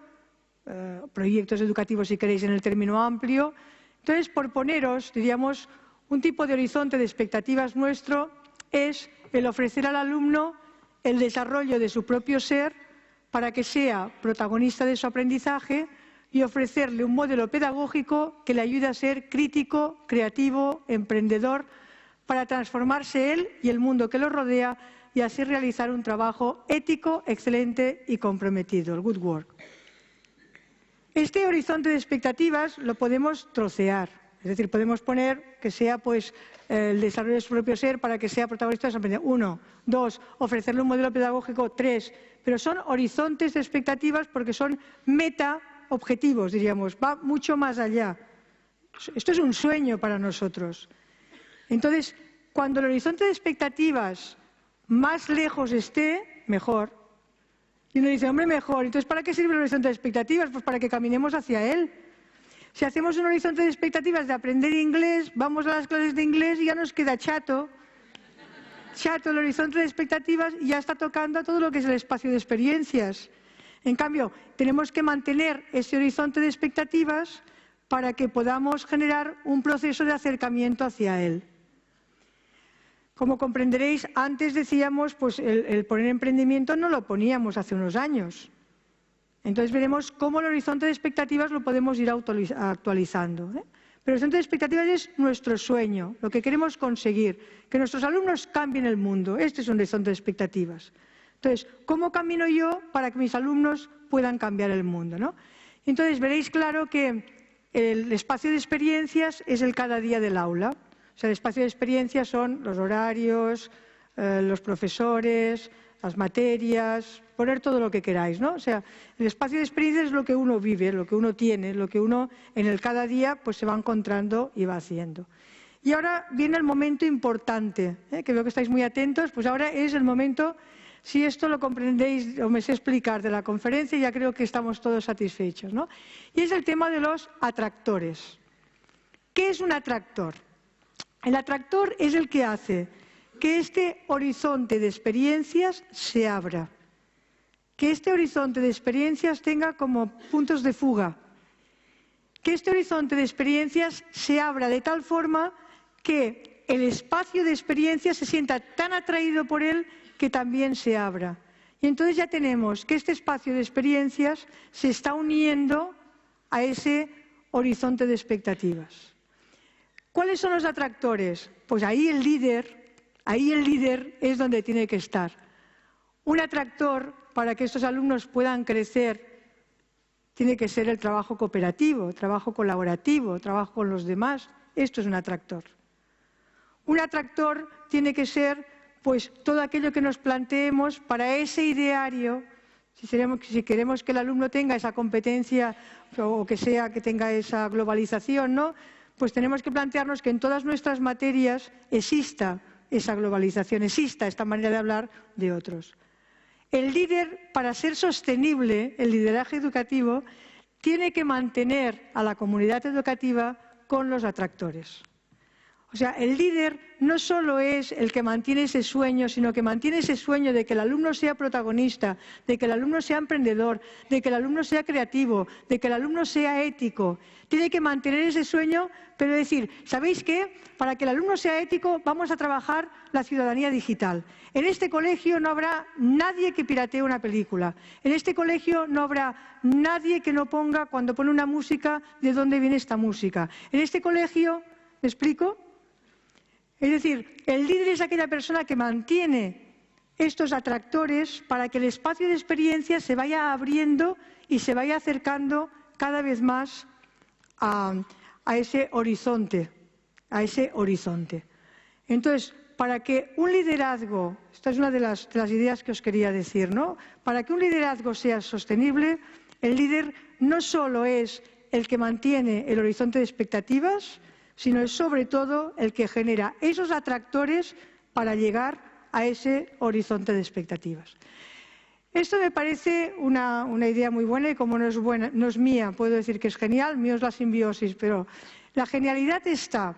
proyectos educativos si queréis en el término amplio. Entonces, por poneros, diríamos, un tipo de horizonte de expectativas nuestro es el ofrecer al alumno el desarrollo de su propio ser para que sea protagonista de su aprendizaje y ofrecerle un modelo pedagógico que le ayude a ser crítico, creativo, emprendedor, para transformarse él y el mundo que lo rodea y así realizar un trabajo ético, excelente y comprometido, el good work. Este horizonte de expectativas lo podemos trocear, es decir, podemos poner que sea pues, el desarrollo de su propio ser para que sea protagonista de su aprendizaje. 1, 2, ofrecerle un modelo pedagógico. 3, pero son horizontes de expectativas porque son meta-objetivos, diríamos, va mucho más allá. Esto es un sueño para nosotros. Entonces, cuando el horizonte de expectativas más lejos esté, mejor. Y uno dice, hombre, mejor. Entonces, ¿para qué sirve el horizonte de expectativas? Pues para que caminemos hacia él. Si hacemos un horizonte de expectativas de aprender inglés, vamos a las clases de inglés y ya nos queda chato. Chato el horizonte de expectativas y ya está tocando a todo lo que es el espacio de experiencias. En cambio, tenemos que mantener ese horizonte de expectativas para que podamos generar un proceso de acercamiento hacia él. Como comprenderéis, antes decíamos, pues el poner emprendimiento no lo poníamos hace unos años. Entonces veremos cómo el horizonte de expectativas lo podemos ir actualizando. Pero el horizonte de expectativas es nuestro sueño, lo que queremos conseguir, que nuestros alumnos cambien el mundo. Este es un horizonte de expectativas. Entonces, ¿cómo camino yo para que mis alumnos puedan cambiar el mundo, ¿no? Entonces veréis claro que el espacio de experiencias es el cada día del aula. O sea, el espacio de experiencias son los horarios, los profesores, las materias, poner todo lo que queráis, ¿no? O sea, el espacio de experiencias es lo que uno vive, lo que uno tiene, lo que uno en el cada día pues se va encontrando y va haciendo. Y ahora viene el momento importante, que veo que estáis muy atentos, pues ahora es el momento, si esto lo comprendéis o me sé explicar de la conferencia, ya creo que estamos todos satisfechos, ¿no? Y es el tema de los atractores. ¿Qué es un atractor? El atractor es el que hace que este horizonte de experiencias se abra, que este horizonte de experiencias tenga como puntos de fuga, que este horizonte de experiencias se abra de tal forma que el espacio de experiencias se sienta tan atraído por él que también se abra. Y entonces ya tenemos que este espacio de experiencias se está uniendo a ese horizonte de expectativas. ¿Cuáles son los atractores? Pues ahí el líder es donde tiene que estar. Un atractor para que estos alumnos puedan crecer tiene que ser el trabajo cooperativo, trabajo colaborativo, trabajo con los demás. Esto es un atractor. Un atractor tiene que ser pues todo aquello que nos planteemos para ese ideario. Si queremos que el alumno tenga esa competencia o que tenga esa globalización, ¿no? Pues tenemos que plantearnos que en todas nuestras materias exista esa globalización, exista esta manera de hablar de otros. El líder, para ser sostenible, el lideraje educativo, tiene que mantener a la comunidad educativa con los atractores. O sea, el líder no solo es el que mantiene ese sueño, sino que mantiene ese sueño de que el alumno sea protagonista, de que el alumno sea emprendedor, de que el alumno sea creativo, de que el alumno sea ético. Tiene que mantener ese sueño, pero decir, ¿sabéis qué? Para que el alumno sea ético vamos a trabajar la ciudadanía digital. En este colegio no habrá nadie que piratee una película. En este colegio no habrá nadie que no ponga, cuando pone una música, de dónde viene esta música. En este colegio ¿Me explico? Es decir, el líder es aquella persona que mantiene estos atractores para que el espacio de experiencia se vaya abriendo y se vaya acercando cada vez más a ese horizonte, Entonces, para que un liderazgo, esta es una de las ideas que os quería decir, ¿no? Para que un liderazgo sea sostenible, el líder no solo es el que mantiene el horizonte de expectativas, sino es sobre todo el que genera esos atractores para llegar a ese horizonte de expectativas. Esto me parece una idea muy buena y como no es mía, puedo decir que es genial, mío es la simbiosis, pero la genialidad está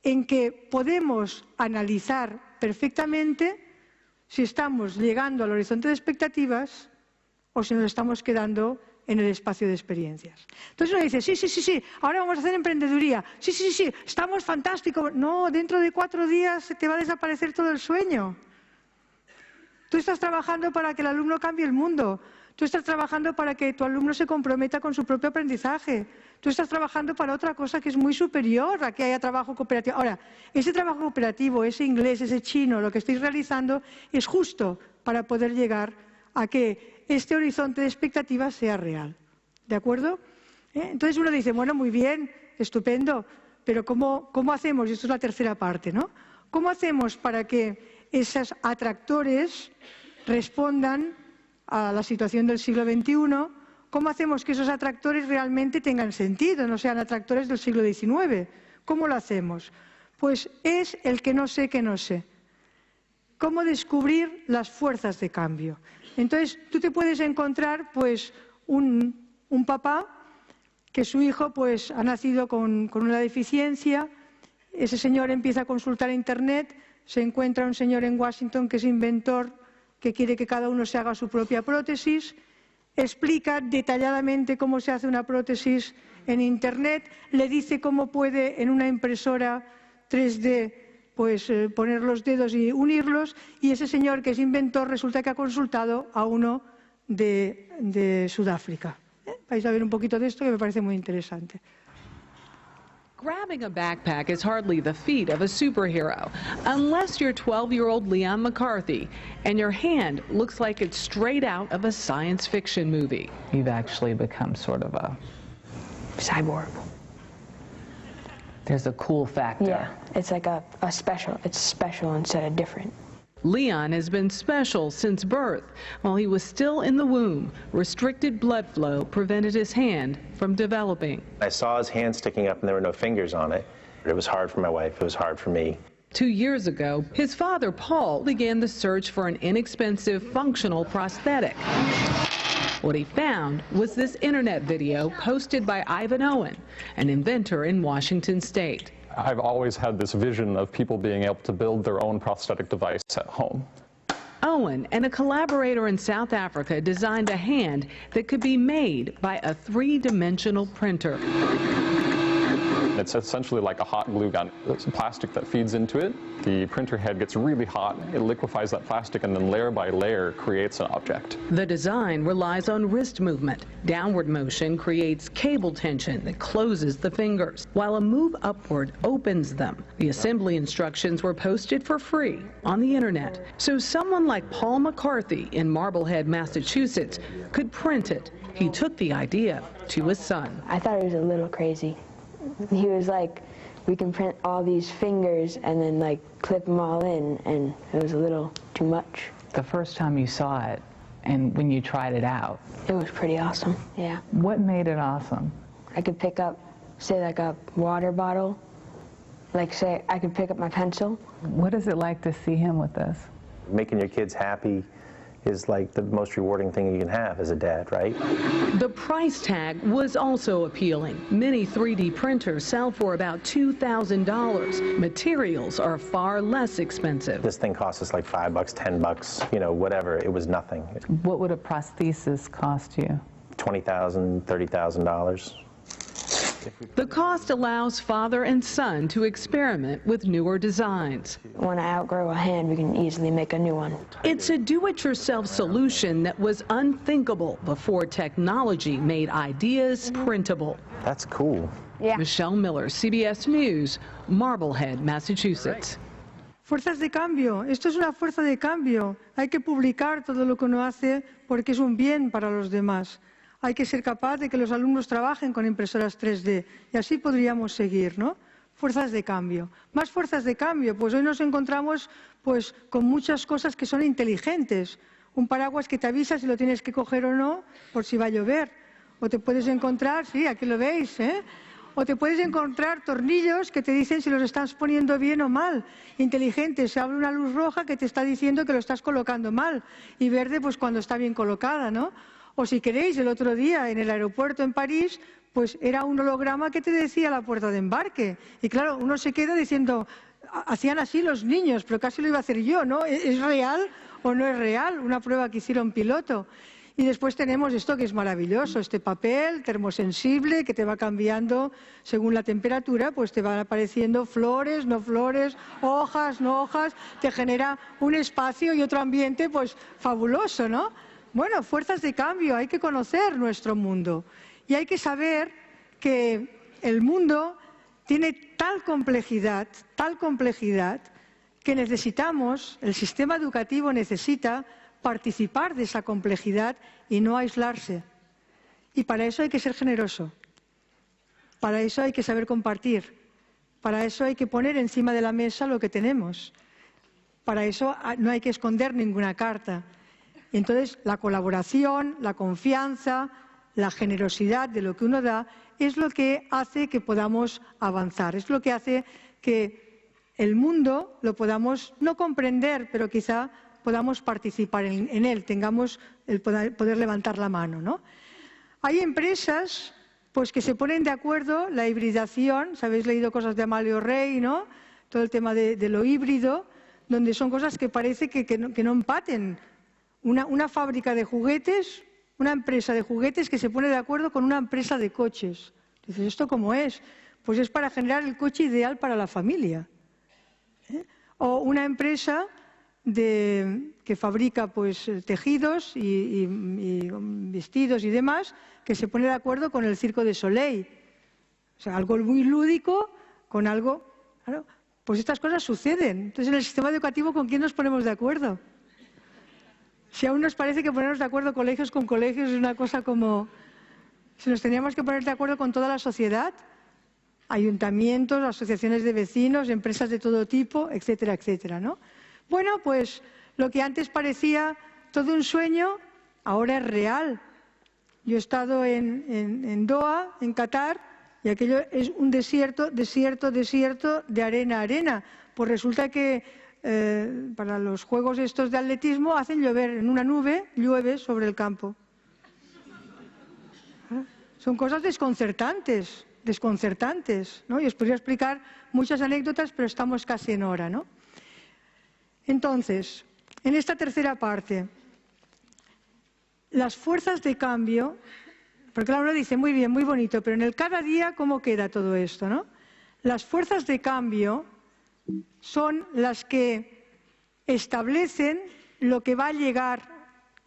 en que podemos analizar perfectamente si estamos llegando al horizonte de expectativas o si nos estamos quedando en el espacio de experiencias. Entonces uno dice, sí, ahora vamos a hacer emprendeduría, sí, estamos fantásticos. No, dentro de 4 días te va a desaparecer todo el sueño. Tú estás trabajando para que el alumno cambie el mundo. Tú estás trabajando para que tu alumno se comprometa con su propio aprendizaje. Tú estás trabajando para otra cosa que es muy superior a que haya trabajo cooperativo. Ahora, ese trabajo cooperativo, ese inglés, ese chino, lo que estáis realizando es justo para poder llegar a que este horizonte de expectativas sea real. ¿De acuerdo? Entonces uno dice, bueno, muy bien, estupendo, pero ¿cómo hacemos? Y esto es la tercera parte, ¿no? ¿Cómo hacemos para que esos atractores respondan a la situación del siglo XXI? ¿Cómo hacemos que esos atractores realmente tengan sentido, no sean atractores del siglo XIX? ¿Cómo lo hacemos? Pues es el que no sé. ¿Cómo descubrir las fuerzas de cambio? Entonces, tú te puedes encontrar pues un papá que su hijo pues ha nacido con una deficiencia, ese señor empieza a consultar Internet, se encuentra un señor en Washington que es inventor, que quiere que cada uno se haga su propia prótesis, explica detalladamente cómo se hace una prótesis en Internet, le dice cómo puede en una impresora 3D pues poner los dedos y unirlos, y ese señor que es inventor resulta que ha consultado a uno de Sudáfrica. Vais a ver un poquito de esto que me parece muy interesante. Grabbing a backpack is hardly the feat of a superhero, unless you're 12-year-old Leon McCarthy and your hand looks like it's straight out of a science fiction movie. You've actually become sort of a cyborg. There's a cool factor. Yeah, it's like a special. It's special instead of different. Leon has been special since birth. While he was still in the womb, restricted blood flow prevented his hand from developing. I saw his hand sticking up and there were no fingers on it. It was hard for my wife. It was hard for me. 2 years ago, his father, Paul, began the search for an inexpensive, functional prosthetic. What he found was this internet video posted by Ivan Owen, an inventor in Washington State. I've always had this vision of people being able to build their own prosthetic device at home. Owen and a collaborator in South Africa designed a hand that could be made by a 3-dimensional printer. It's essentially like a hot glue gun. There's plastic that feeds into it. The printer head gets really hot, it liquefies that plastic, and then layer by layer creates an object. The design relies on wrist movement. Downward motion creates cable tension that closes the fingers, while a move upward opens them. The assembly instructions were posted for free on the internet, so someone like Paul McCarthy in Marblehead, Massachusetts, could print it. He took the idea to his son. I thought it was a little crazy. He was like, we can print all these fingers and then like clip them all in, and it was a little too much. The first time you saw it and when you tried it out, it was pretty awesome, yeah. What made it awesome? I could pick up, say like a water bottle, like say I could pick up my pencil. What is it like to see him with this? Making your kids happy is like the most rewarding thing you can have as a dad, right? The price tag was also appealing. Many 3D printers sell for about $2,000. Materials are far less expensive. This thing cost us like $5, $10, you know, whatever. It was nothing. What would a prosthesis cost you? $20,000, $30,000. The cost allows father and son to experiment with newer designs. When I outgrow a hand, we can easily make a new one. It's a do-it-yourself solution that was unthinkable before technology made ideas printable. That's cool. Michelle Miller, CBS News, Marblehead, Massachusetts. Fuerzas de cambio. Esto es una fuerza de cambio. Hay que publicar todo lo que uno hace porque es un bien para los demás. Hay que ser capaz de que los alumnos trabajen con impresoras 3D y así podríamos seguir, ¿no? Fuerzas de cambio. Más fuerzas de cambio. Pues hoy nos encontramos pues, con muchas cosas que son inteligentes. Un paraguas que te avisa si lo tienes que coger o no por si va a llover. O te puedes encontrar, sí, aquí lo veis, ¿eh? O te puedes encontrar tornillos que te dicen si los estás poniendo bien o mal. Inteligentes, se abre una luz roja que te está diciendo que lo estás colocando mal. Y verde, pues cuando está bien colocada, ¿no? O si queréis, el otro día en el aeropuerto en París, pues era un holograma que te decía la puerta de embarque. Y claro, uno se queda diciendo, hacían así los niños, pero casi lo iba a hacer yo, ¿no? ¿Es real o no es real? Una prueba que hicieron piloto. Y después tenemos esto que es maravilloso, este papel termosensible que te va cambiando según la temperatura, pues te van apareciendo flores, no flores, hojas, no hojas, te genera un espacio y otro ambiente pues fabuloso, ¿no? Bueno, fuerzas de cambio, hay que conocer nuestro mundo y hay que saber que el mundo tiene tal complejidad, que necesitamos, el sistema educativo necesita participar de esa complejidad y no aislarse. Y para eso hay que ser generoso, para eso hay que saber compartir, para eso hay que poner encima de la mesa lo que tenemos, para eso no hay que esconder ninguna carta. Entonces, la colaboración, la confianza, la generosidad de lo que uno da es lo que hace que podamos avanzar, es lo que hace que el mundo lo podamos no comprender, pero quizá podamos participar en él, tengamos el poder levantar la mano, ¿no? Hay empresas pues, que se ponen de acuerdo, la hibridación, ¿habéis leído cosas de Amalio Rey, ¿no? Todo el tema de lo híbrido, donde son cosas que parece que no empaten. Una fábrica de juguetes, una empresa de juguetes que se pone de acuerdo con una empresa de coches. Dices, ¿esto cómo es? Pues es para generar el coche ideal para la familia. O una empresa que fabrica pues, tejidos y vestidos y demás, que se pone de acuerdo con el Circo de Soleil. O sea, algo muy lúdico con algo... Claro, pues estas cosas suceden. Entonces, en el sistema educativo, ¿con quién nos ponemos de acuerdo? Si aún nos parece que ponernos de acuerdo colegios con colegios es una cosa como... Si nos teníamos que poner de acuerdo con toda la sociedad, ayuntamientos, asociaciones de vecinos, empresas de todo tipo, etcétera, etcétera, ¿no? Bueno, pues lo que antes parecía todo un sueño, ahora es real. Yo he estado en Doha, en Qatar, y aquello es un desierto de arena a arena. Pues resulta que para los juegos estos de atletismo hacen llover en una nube, llueve sobre el campo. Son cosas desconcertantes, ¿no? Y os podría explicar muchas anécdotas, pero estamos casi en hora, ¿no? Entonces, en esta tercera parte, las fuerzas de cambio, porque claro, uno dice, muy bien, muy bonito, pero en el cada día, ¿cómo queda todo esto, no? Las fuerzas de cambio son las que establecen lo que va a llegar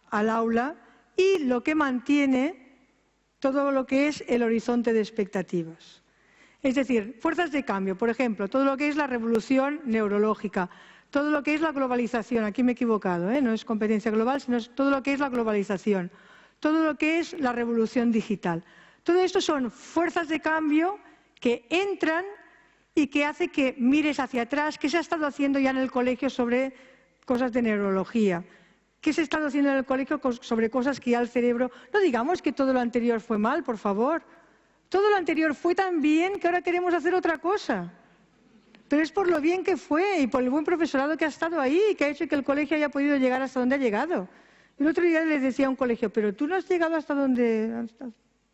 al aula y lo que mantiene todo lo que es el horizonte de expectativas. Es decir, fuerzas de cambio, por ejemplo, todo lo que es la revolución neurológica, todo lo que es la globalización, aquí me he equivocado, no es competencia global, sino es todo lo que es la globalización, todo lo que es la revolución digital. Todo esto son fuerzas de cambio que entran y que hace que mires hacia atrás, qué se ha estado haciendo ya en el colegio sobre cosas de neurología, qué se ha estado haciendo en el colegio sobre cosas que ya el cerebro... No digamos que todo lo anterior fue mal, por favor. Todo lo anterior fue tan bien que ahora queremos hacer otra cosa. Pero es por lo bien que fue y por el buen profesorado que ha estado ahí y que ha hecho que el colegio haya podido llegar hasta donde ha llegado. El otro día les decía a un colegio, pero tú no has llegado hasta donde...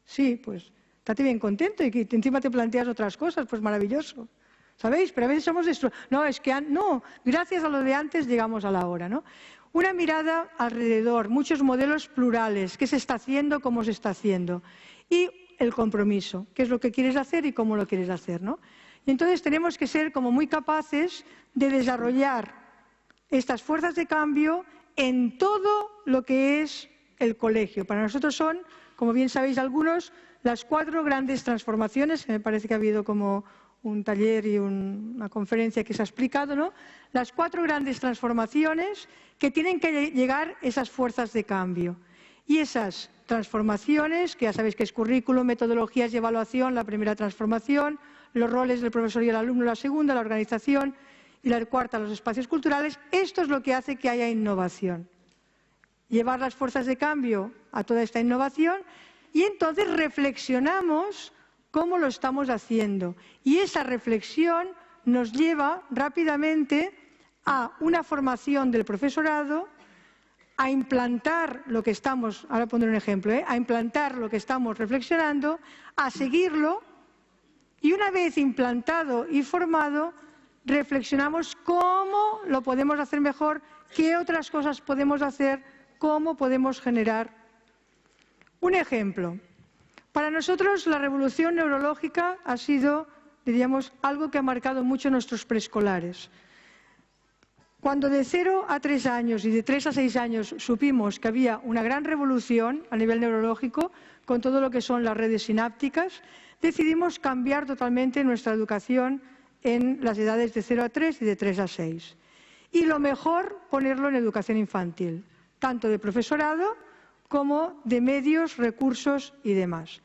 Sí, pues, estate bien contento y que encima te planteas otras cosas, pues maravilloso. ¿Sabéis? Pero a veces somos... No, es que... No, gracias a lo de antes llegamos a la hora, ¿no? Una mirada alrededor, muchos modelos plurales, qué se está haciendo, cómo se está haciendo. Y el compromiso, qué es lo que quieres hacer y cómo lo quieres hacer, ¿no? Y entonces tenemos que ser como muy capaces de desarrollar estas fuerzas de cambio en todo lo que es el colegio. Para nosotros son, como bien sabéis algunos, las 4 grandes transformaciones, que me parece que ha habido como un taller y una conferencia que se ha explicado, ¿no? Las 4 grandes transformaciones que tienen que llegar esas fuerzas de cambio. Y esas transformaciones, que ya sabéis que es currículum, metodologías y evaluación, la primera transformación, los roles del profesor y el alumno, la segunda, la organización, y la cuarta, los espacios culturales. Esto es lo que hace que haya innovación. Llevar las fuerzas de cambio a toda esta innovación y entonces reflexionamos cómo lo estamos haciendo. Y esa reflexión nos lleva rápidamente a una formación del profesorado, a implantar lo que estamos, ahora pondré un ejemplo, a implantar lo que estamos reflexionando, a seguirlo, y una vez implantado y formado, reflexionamos cómo lo podemos hacer mejor, qué otras cosas podemos hacer, cómo podemos generar. Un ejemplo. Para nosotros la revolución neurológica ha sido, diríamos, algo que ha marcado mucho nuestros preescolares. Cuando de 0 a 3 años y de 3 a 6 años supimos que había una gran revolución a nivel neurológico con todo lo que son las redes sinápticas, decidimos cambiar totalmente nuestra educación en las edades de 0 a 3 y de 3 a 6. Y lo mejor, ponerlo en educación infantil, tanto de profesorado como de medios, recursos y demás.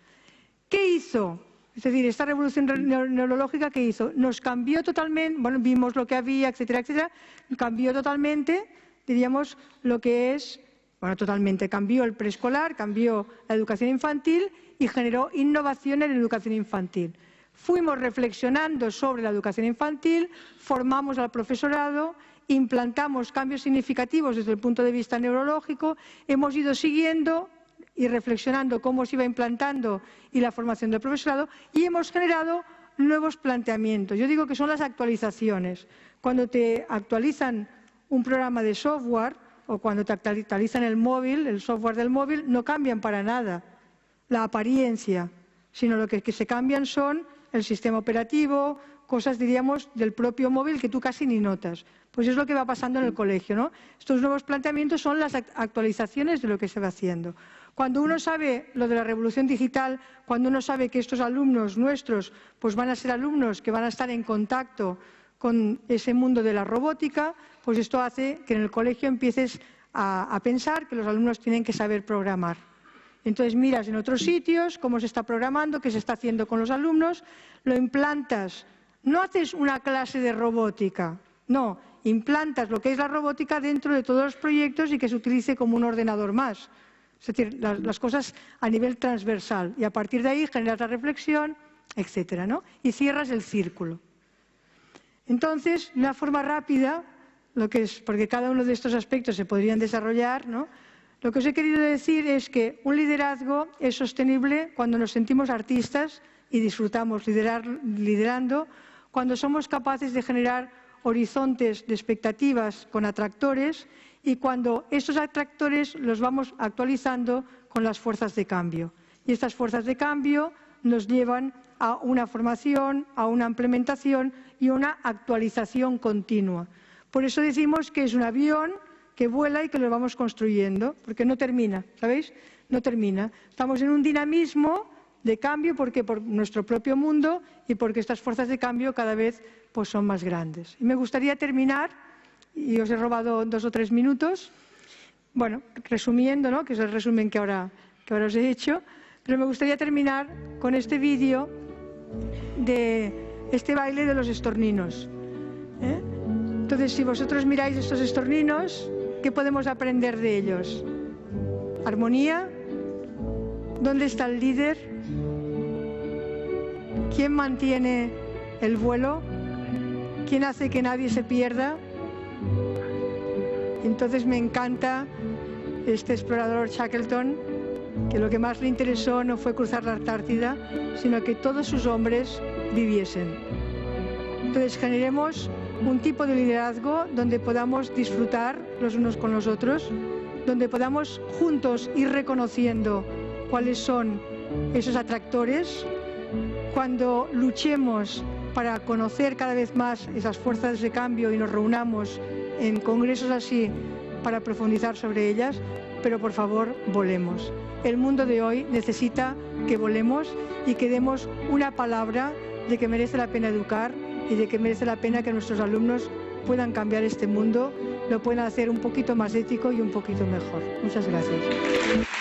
¿Qué hizo? Es decir, esta revolución neurológica, ¿qué hizo? Nos cambió totalmente, bueno, vimos lo que había, etcétera, etcétera, cambió totalmente, diríamos, lo que es, bueno, totalmente, cambió el preescolar, cambió la educación infantil y generó innovación en la educación infantil. Fuimos reflexionando sobre la educación infantil, formamos al profesorado, implantamos cambios significativos desde el punto de vista neurológico, hemos ido siguiendo y reflexionando cómo se iba implantando y la formación del profesorado y hemos generado nuevos planteamientos. Yo digo que son las actualizaciones. Cuando te actualizan un programa de software o cuando te actualizan el móvil, el software del móvil, no cambian para nada la apariencia, sino lo que se cambian son el sistema operativo, cosas, diríamos, del propio móvil que tú casi ni notas. Pues es lo que va pasando en el colegio, ¿no? Estos nuevos planteamientos son las actualizaciones de lo que se va haciendo. Cuando uno sabe lo de la revolución digital, cuando uno sabe que estos alumnos nuestros pues van a ser alumnos que van a estar en contacto con ese mundo de la robótica, pues esto hace que en el colegio empieces a pensar que los alumnos tienen que saber programar. Entonces miras en otros sitios cómo se está programando, qué se está haciendo con los alumnos, lo implantas. No haces una clase de robótica, no, implantas lo que es la robótica dentro de todos los proyectos y que se utilice como un ordenador más. Es decir, las cosas a nivel transversal y a partir de ahí generas la reflexión, etcétera, ¿no? Y cierras el círculo. Entonces, de una forma rápida, porque cada uno de estos aspectos se podrían desarrollar, ¿no? Lo que os he querido decir es que un liderazgo es sostenible cuando nos sentimos artistas y disfrutamos liderando, cuando somos capaces de generar horizontes de expectativas con atractores y cuando estos atractores los vamos actualizando con las fuerzas de cambio. Y estas fuerzas de cambio nos llevan a una formación, a una implementación y a una actualización continua. Por eso decimos que es un avión que vuela y que lo vamos construyendo, porque no termina, ¿sabéis? No termina. Estamos en un dinamismo de cambio porque por nuestro propio mundo y porque estas fuerzas de cambio cada vez pues, son más grandes. Y me gustaría terminar, y os he robado 2 o 3 minutos, bueno, resumiendo, ¿no? Que es el resumen que ahora os he hecho, pero me gustaría terminar con este vídeo de este baile de los estorninos. Entonces, si vosotros miráis estos estorninos, ¿qué podemos aprender de ellos? Armonía. ¿Dónde está el líder? ¿Quién mantiene el vuelo? ¿Quién hace que nadie se pierda? Entonces me encanta este explorador Shackleton, que lo que más le interesó no fue cruzar la Antártida, sino que todos sus hombres viviesen. Entonces generemos un tipo de liderazgo donde podamos disfrutar los unos con los otros, donde podamos juntos ir reconociendo cuáles son esos atractores, cuando luchemos para conocer cada vez más esas fuerzas de cambio y nos reunamos en congresos así para profundizar sobre ellas, pero por favor volemos. El mundo de hoy necesita que volemos y que demos una palabra de que merece la pena educar y de que merece la pena que nuestros alumnos puedan cambiar este mundo, lo puedan hacer un poquito más ético y un poquito mejor. Muchas gracias.